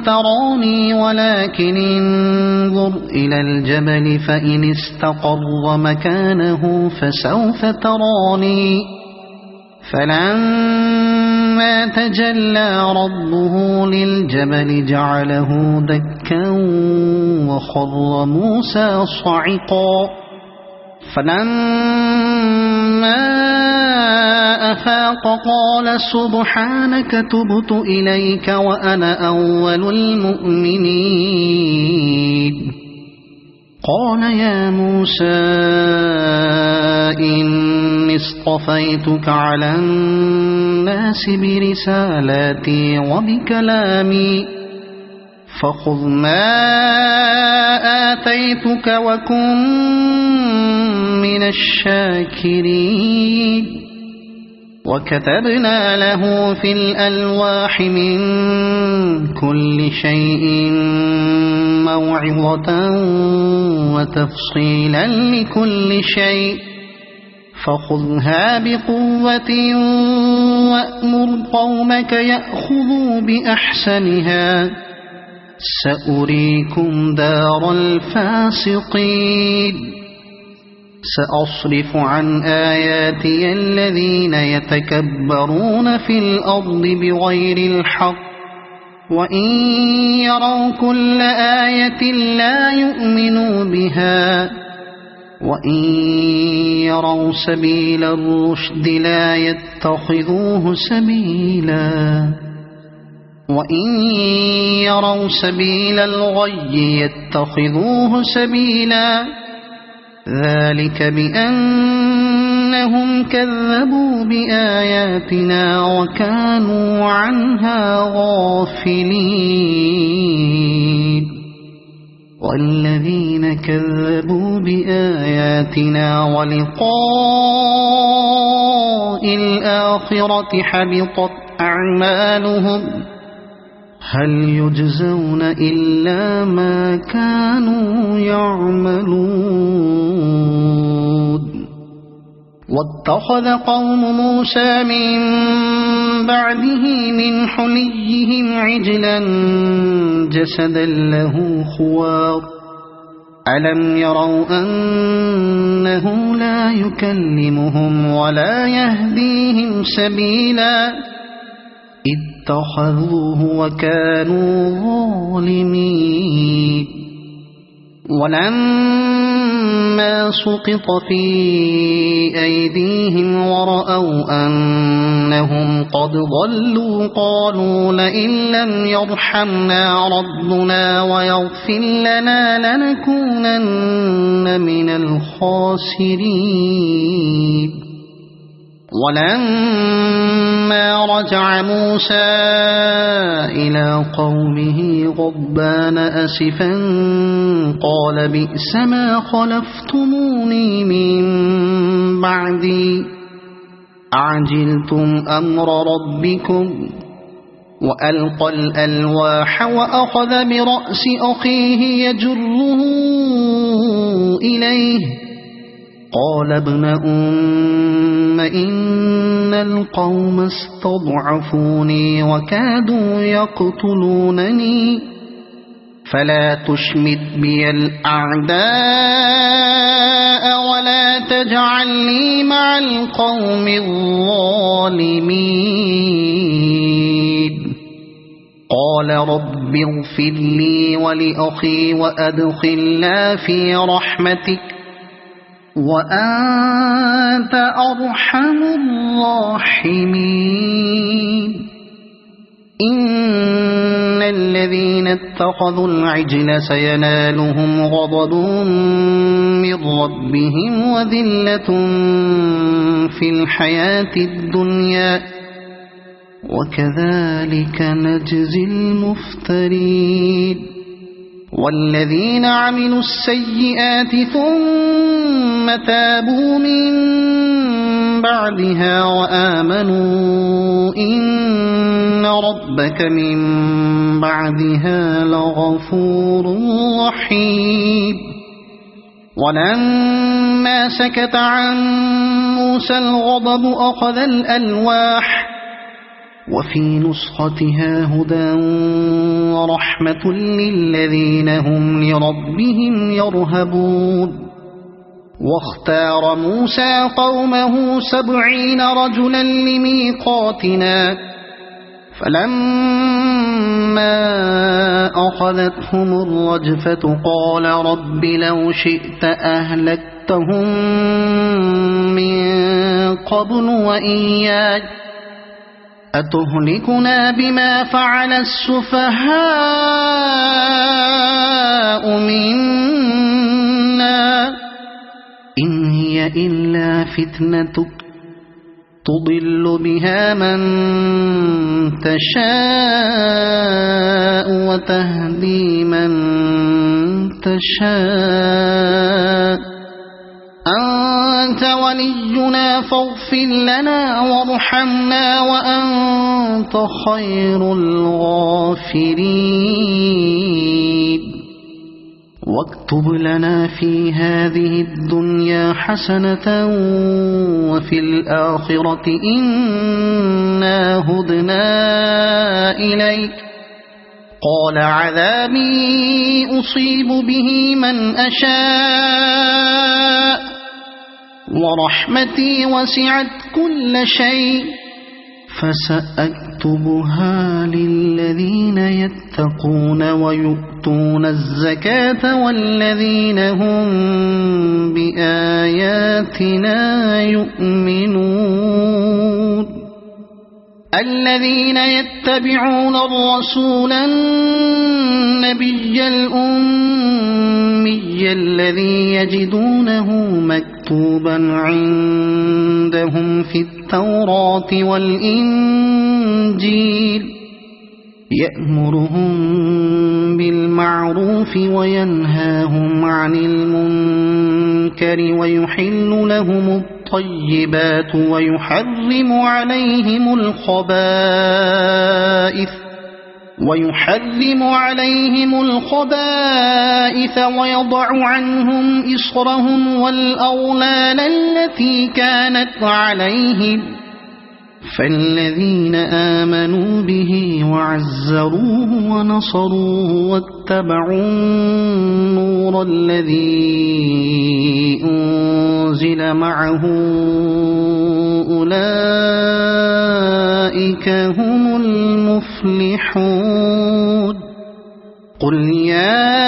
تراني ولكن انظر إلى الجبل فإن استقر مكانه فسوف تراني فلما تجلى ربه للجبل جعله دكا وخر موسى صعقا فلما أفاق قال سبحانك تبت إليك وأنا أول المؤمنين قال يا موسى إني اصطفيتك على الناس برسالاتي وبكلامي فخذ ما آتيتك وكن من الشاكرين وكتبنا له في الألواح من كل شيء موعظة وتفصيلا لكل شيء فخذها بقوة وأمر قومك يأخذوا بأحسنها سأريكم دار الفاسقين سأصرف عن آياتي الذين يتكبرون في الأرض بغير الحق وإن يروا كل آية لا يؤمنوا بها وإن يروا سبيل الرشد لا يتخذوه سبيلا وإن يروا سبيل الغي يتخذوه سبيلا ذلك بأنهم كذبوا بآياتنا وكانوا عنها غافلين والذين كذبوا بآياتنا ولقاء الآخرة حبطت أعمالهم هل يجزون إلا ما كانوا يعملون واتخذ قوم موسى من بعده من حليهم عجلا جسدا له خوار ألم يروا أنه لا يكلمهم ولا يهديهم سبيلا اتخذوه وكانوا ظالمين ولما سقط في أيديهم ورأوا أنهم قد ضلوا قالوا لئن لم يرحمنا ربنا ويغفر لنا لنكونن من الخاسرين ولما رجع موسى إلى قومه غضبان أسفا قال بئس ما خلفتموني من بعدي أعجلتم أمر ربكم وألقى الألواح وأخذ برأس أخيه يجره إليه قال ابن أم إن القوم استضعفوني وكادوا يقتلونني فلا تشمت بي الأعداء ولا تجعلني مع القوم الظالمين قال رب اغفر لي ولأخي وأدخلنا في رحمتك وأنت أرحم الراحمين إن الذين اتخذوا العجل سينالهم غضب من ربهم وذلة في الحياة الدنيا وكذلك نجزي المفترين والذين عملوا السيئات ثم تابوا من بعدها وآمنوا إن ربك من بعدها لغفور رحيم ولما سكت عن موسى الغضب أخذ الألواح وفي نسختها هدى ورحمة للذين هم لربهم يرهبون واختار موسى قومه 70 رجلا لميقاتنا فلما أخذتهم الرجفة قال رب لو شئت أهلكتهم من قبل وإياي أتهلكنا بما فعل السفهاء منا إن هي إلا فتنتك تضل بها من تشاء وتهدي من تشاء أنت ولينا فاغفر لنا وارحمنا وأنت خير الغافرين واكتب لنا في هذه الدنيا حسنة وفي الآخرة إنا هدنا إليك قال عذابي أصيب به من أشاء ورحمتي وسعت كل شيء فسأكتبها للذين يتقون ويؤتون الزكاة والذين هم بآياتنا يؤمنون الذين يتبعون الرسول النبي الأمي الذي يجدونه مكتوبا عندهم في التوراة والإنجيل يأمرهم بالمعروف وينهاهم عن المنكر ويحل لهم الطيبات ويحرم عليهم الخبائث ويضع عنهم إصرهم والأغلال التي كانت عليهم فالذين آمنوا به وعزروه ونصروه واتبعوا النور الذي أنزل معه أولئك هم المفلحون قل يا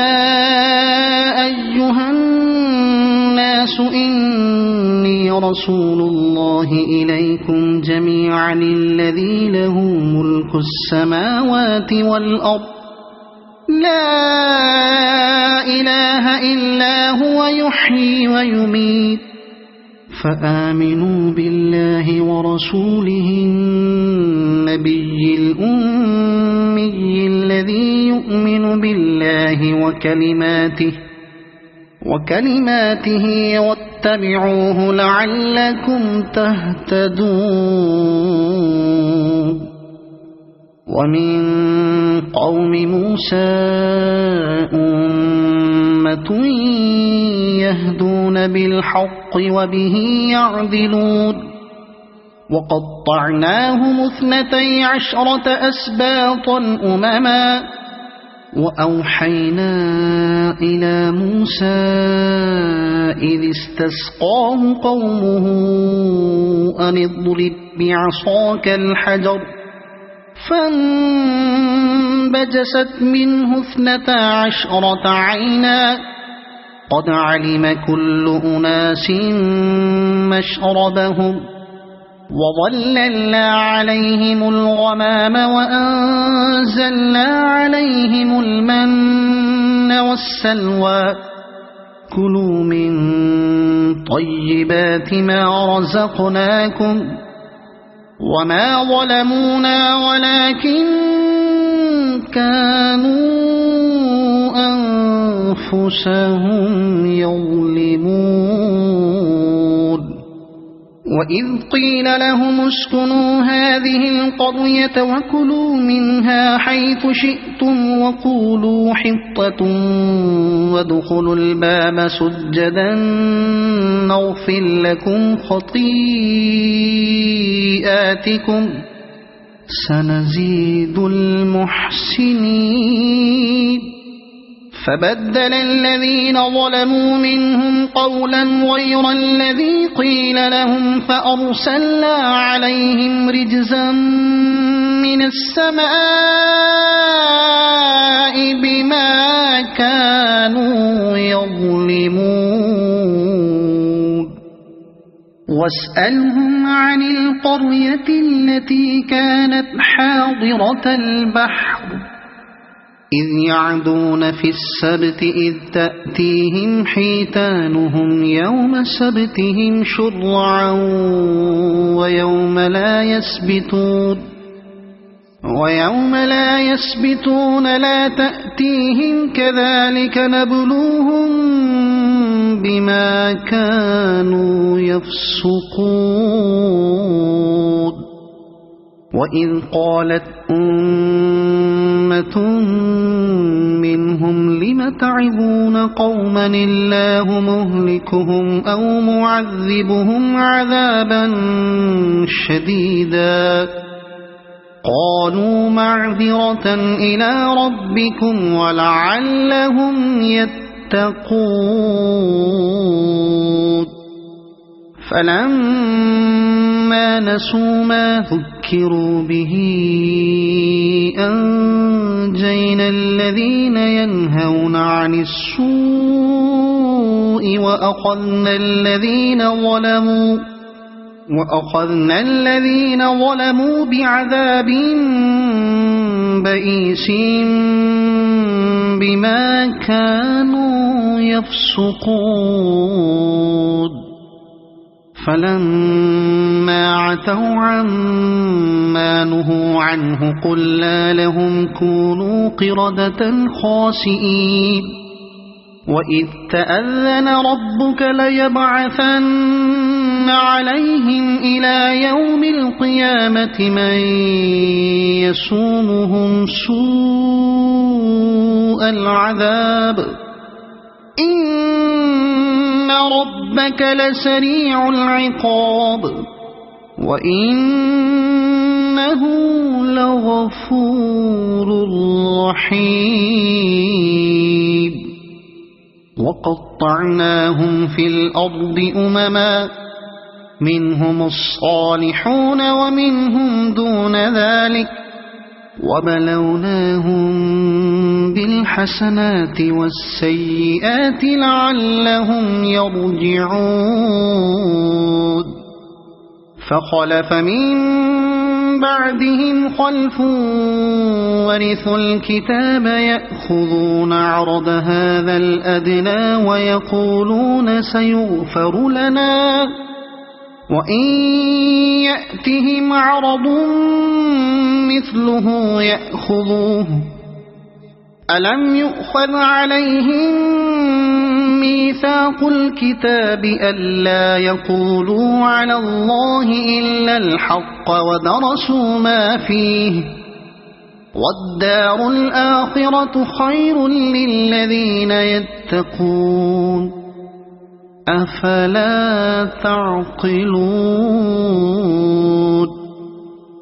أيها الناس إني رسول الله إليكم جميعا الذي له ملك السماوات والأرض لا إله إلا هو يحيي ويميت فآمنوا بالله ورسوله النبي الأمي الذي يؤمن بالله وكلماته واتبعوه لعلكم تهتدون ومن قوم موسى أمة يهدون بالحق وبه يعدلون وقطعناهم 12 أسباطا أمما وأوحينا إلى موسى إذ استسقاه قومه أن اضرب بعصاك الحجر فانبجست منه 12 عينا قد علم كل أناس مشربهم وظللنا عليهم الغمام وأنزلنا عليهم المن والسلوى كلوا من طيبات ما رزقناكم وما ظلمونا ولكن كانوا أنفسهم يظلمون وإذ قيل لهم اسكنوا هذه القرية وكلوا منها حيث شئتم وقولوا حطة وادخلوا الباب سجدا نغفر لكم خطيئاتكم سنزيد المحسنين فبدل الذين ظلموا منهم قولا غير الذي قيل لهم فأرسلنا عليهم رجزا من السماء بما كانوا يظلمون واسألهم عن القرية التي كانت حاضرة البحر إذ يعدون في السبت إذ تأتيهم حيتانهم يوم سبتهم شرعا ويوم لا يسبتون لا تأتيهم كذلك نبلوهم بما كانوا يفسقون وإذ قالت أمة منهم لم تعظون قوما الله مهلكهم أو معذبهم عذابا شديدا قالوا معذرة إلى ربكم ولعلهم يتقون فلما نسوا ما ذكروا به أنجينا الذين ينهون عن السوء وأخذنا الذين ظلموا بعذاب بئيس بما كانوا يفسقون فلما عتوا عما نهوا عنه قلنا لهم كونوا قردة خاسئين وإذ تأذن ربك ليبعثن عليهم إلى يوم القيامة من يسومهم سوء العذاب إن ربك لسريع العقاب وإنه لغفور رحيم وقطعناهم في الأرض أمما منهم الصالحون ومنهم دون ذلك وبلوناهم بالحسنات والسيئات لعلهم يرجعون فخلف من بعدهم خلف ورثوا الكتاب يأخذون عرض هذا الأدنى ويقولون سيغفر لنا وإن يأتهم عرض مثله يأخذوه ألم يؤخذ عليهم ميثاق الكتاب ألا يقولوا على الله إلا الحق ودرسوا ما فيه والدار الآخرة خير للذين يتقون أفلا تعقلون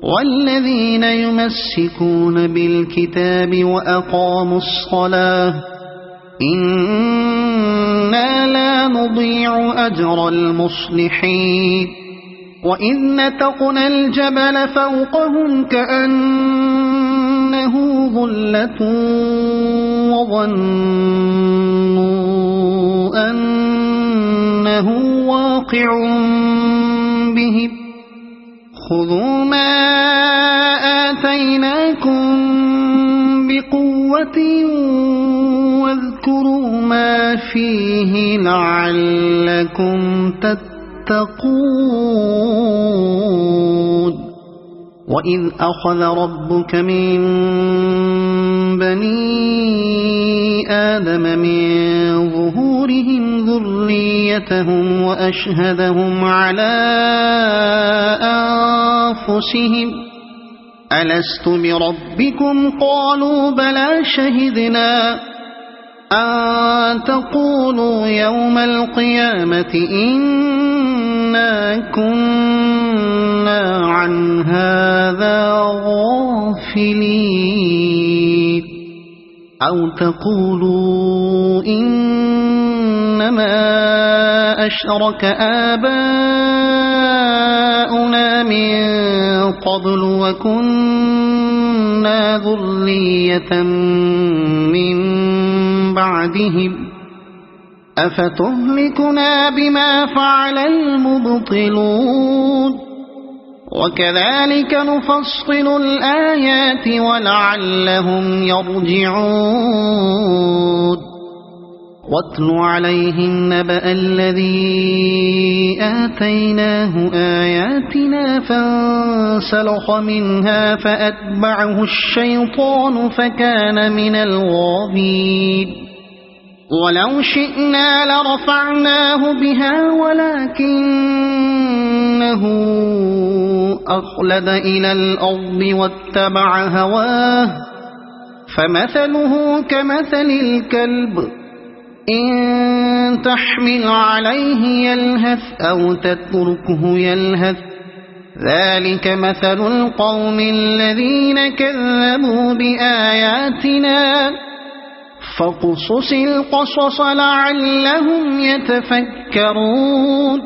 والذين يمسكون بالكتاب وأقاموا الصلاة إنا لا نضيع أجر المصلحين وإذ نتقنا الجبل فوقهم كأنه ظلة وظنوا أنه واقع بهم خذوا ما آتيناكم بقوة واذكروا ما فيه لعلكم تتقون وإذ أخذ ربك من بني آدم من ظهورهم ذريتهم وأشهدهم على أنفسهم ألست بربكم قالوا بلى شهدنا أن تقولوا يوم القيامة إنا كنا عن هذا غافلين أو تقولوا إنما أشرك آباؤنا من قبل وكنا ذرية من بعدهم أفتهلكنا بما فعل المبطلون وكذلك نفصل الآيات ولعلهم يرجعون واتل عليهم نبأ الذي آتيناه آياتنا فانسلخ منها فأتبعه الشيطان فكان من الغاوين ولو شئنا لرفعناه بها ولكنه أخلد إلى الأرض واتبع هواه فمثله كمثل الكلب إن تحمل عليه يلهث أو تتركه يلهث ذلك مثل القوم الذين كذبوا بآياتنا فاقصص القصص لعلهم يتفكرون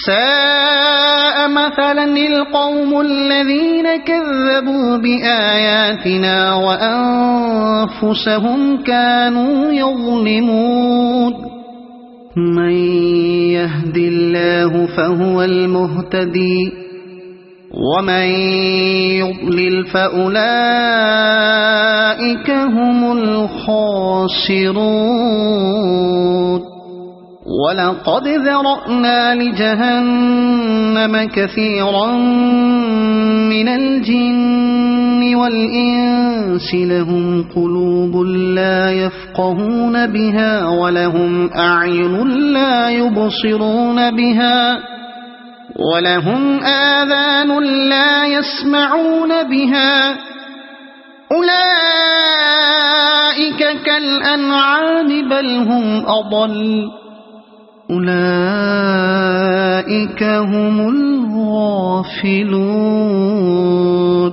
ساء مثلا القوم الذين كذبوا بآياتنا وأنفسهم كانوا يظلمون من يهد الله فهو المهتدي ومن يضلل فأولئك هم الخاسرون ولقد ذرأنا لجهنم كثيرا من الجن والإنس لهم قلوب لا يفقهون بها ولهم أعين لا يبصرون بها ولهم آذان لا يسمعون بها أولئك كالأنعام بل هم أضل أولئك هم الغافلون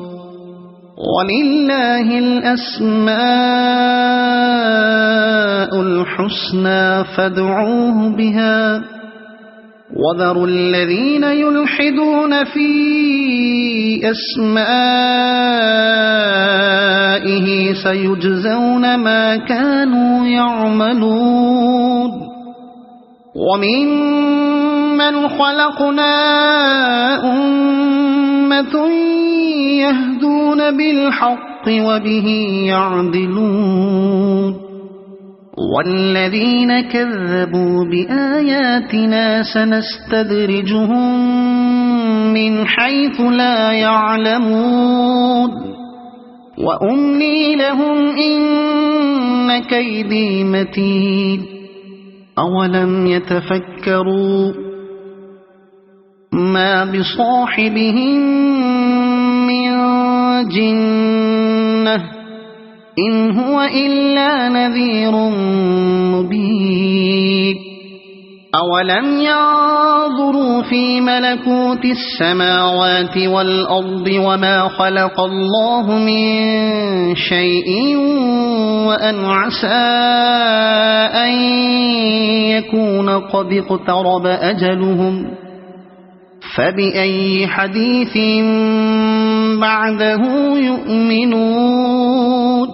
ولله الأسماء الحسنى فادعوه بها وذروا الذين يلحدون في أسمائه سيجزون ما كانوا يعملون وممن خلقنا أمة يهدون بالحق وبه يعدلون والذين كذبوا بآياتنا سنستدرجهم من حيث لا يعلمون وأملي لهم إن كيدي متين أولم يتفكروا ما بصاحبهم من جنة إن هو إلا نذير مبين أولم ينظروا في ملكوت السماوات والأرض وما خلق الله من شيء وأن عسى أن يكون قد اقترب أجلهم فبأي حديث بعده يؤمنون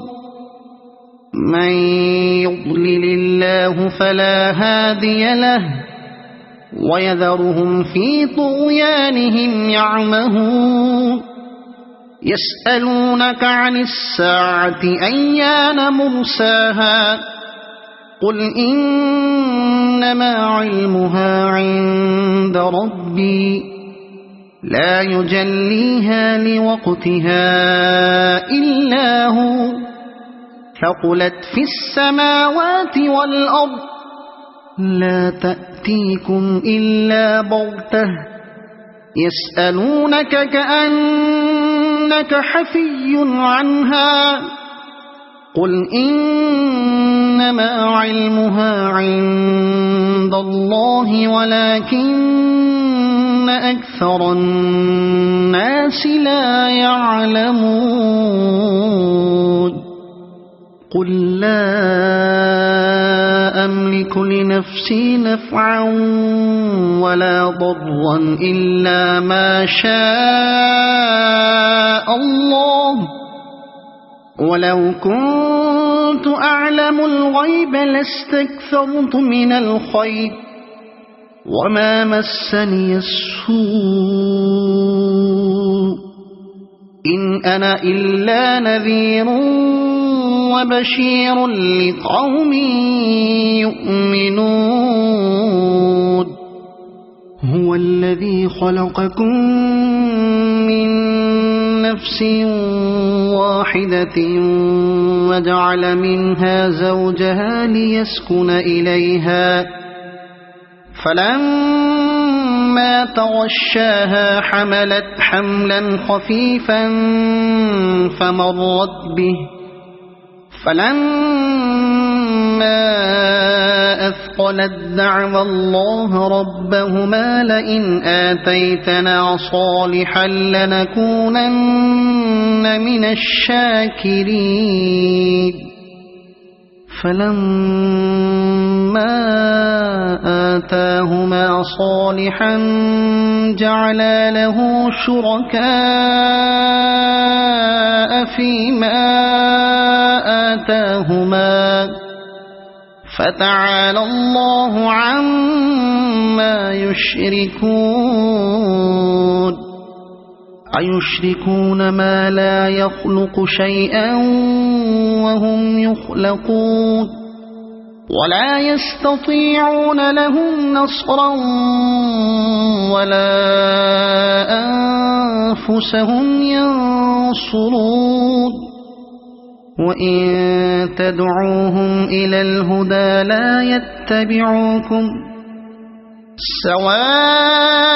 من يضلل الله فلا هادي له ويذرهم في طغيانهم يعمهون يسألونك عن الساعة أيان مرساها قل إنما علمها عند ربي لا يجليها لوقتها إلا هو ثقلت في السماوات والأرض لا تأتيكم إلا بغتة يسألونك كأنك حفي عنها قل إنما علمها عند الله ولكن أكثر الناس لا يعلمون قل لا أملك لنفسي نفعا ولا ضرا إلا ما شاء الله ولو كنت أعلم الغيب لاستكثرت من الخير وما مسني السوء إن أنا إلا نذير وبشير لقوم يؤمنون هو الذي خلقكم من نفس واحدة وجعل منها زوجها ليسكن إليها فلما تغشاها حملت حملا خفيفا فمرت به فلما أثقلت دعوا الله ربهما لئن آتيتنا صالحا لنكونن من الشاكرين فلما آتاهما صالحا جعلا له شركاء فيما آتاهما فتعالى الله عما يشركون أيشركون ما لا يخلق شيئا وهم يخلقون ولا يستطيعون لهم نصرا ولا أنفسهم ينصرون وإن تدعوهم إلى الهدى لا يتبعوكم سواء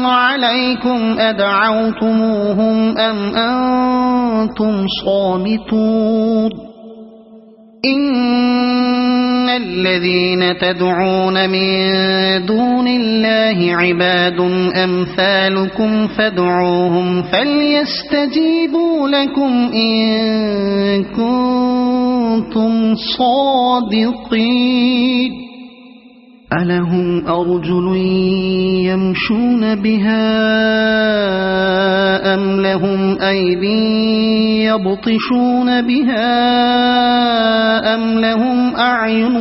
عليكم أدعوتموهم أم أنتم صامتون إن الذين تدعون من دون الله عباد أمثالكم فادعوهم فليستجيبوا لكم إن كنتم صادقين ألهم أرجل يمشون بها أم لهم أيدي يبطشون بها أم لهم أعين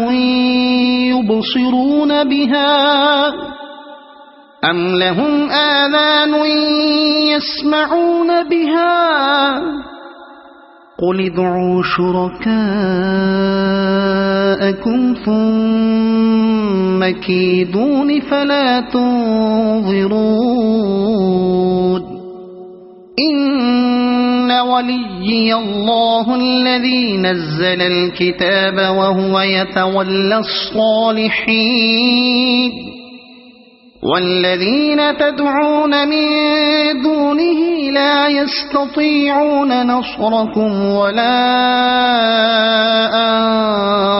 يبصرون بها أم لهم آذان يسمعون بها قل ادعوا شركاءكم ثم كيدون فلا تنظرون إن وليي الله الذي نزل الكتاب وهو يتولى الصالحين والذين تدعون من دونه لا يستطيعون نصركم ولا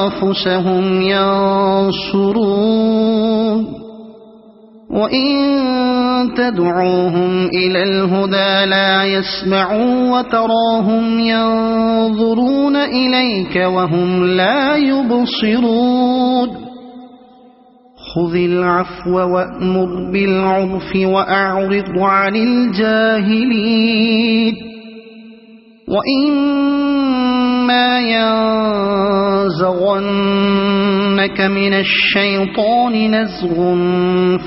أنفسهم ينصرون وإن تدعوهم إلى الهدى لا يسمعوا وتراهم ينظرون إليك وهم لا يبصرون خذ العفو وأمر بالعرف وأعرض عن الجاهلين وإما ينزغنك من الشيطان نزغ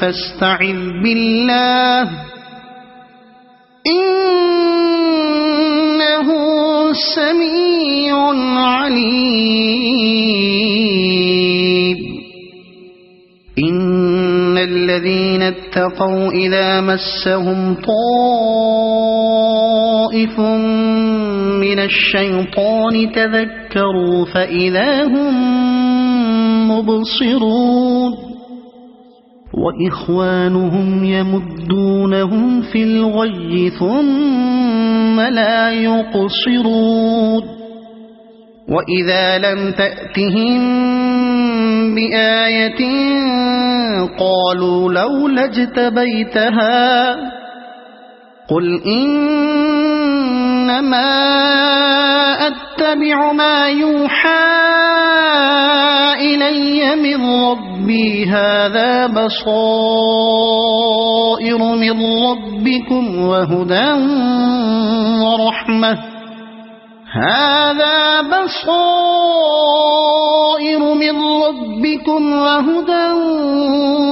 فاستعذ بالله إنه سميع عليم إن الذين اتقوا إذا مسهم طائف من الشيطان تذكروا فإذا هم مبصرون وإخوانهم يمدونهم في الغي ثم لا يقصرون وإذا لم تأتهم بآية قالوا لولا اجتبيتها قل إنما أتبع ما يوحى إلي من ربي هذا بصائر من ربكم وهدى ورحمة هذا بصائر من ربكم وهدى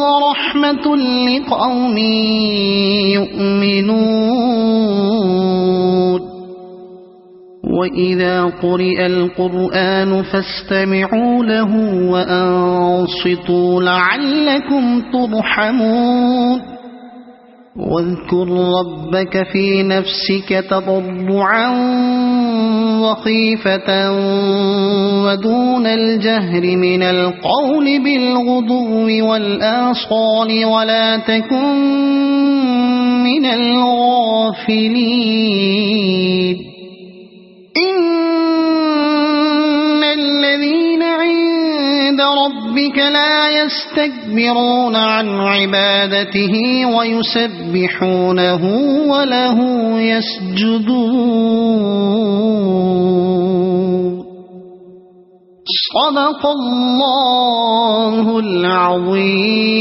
ورحمة لقوم يؤمنون وإذا قرئ القرآن فاستمعوا له وأنصتوا لعلكم ترحمون واذكر ربك في نفسك تضرعا وخيفة ودون الجهر من القول بالغدو والآصال ولا تكن من الغافلين إن الذين عند ربك لا يستكبرون عن عبادته ويسبحونه وله يسجدون صدق الله العظيم.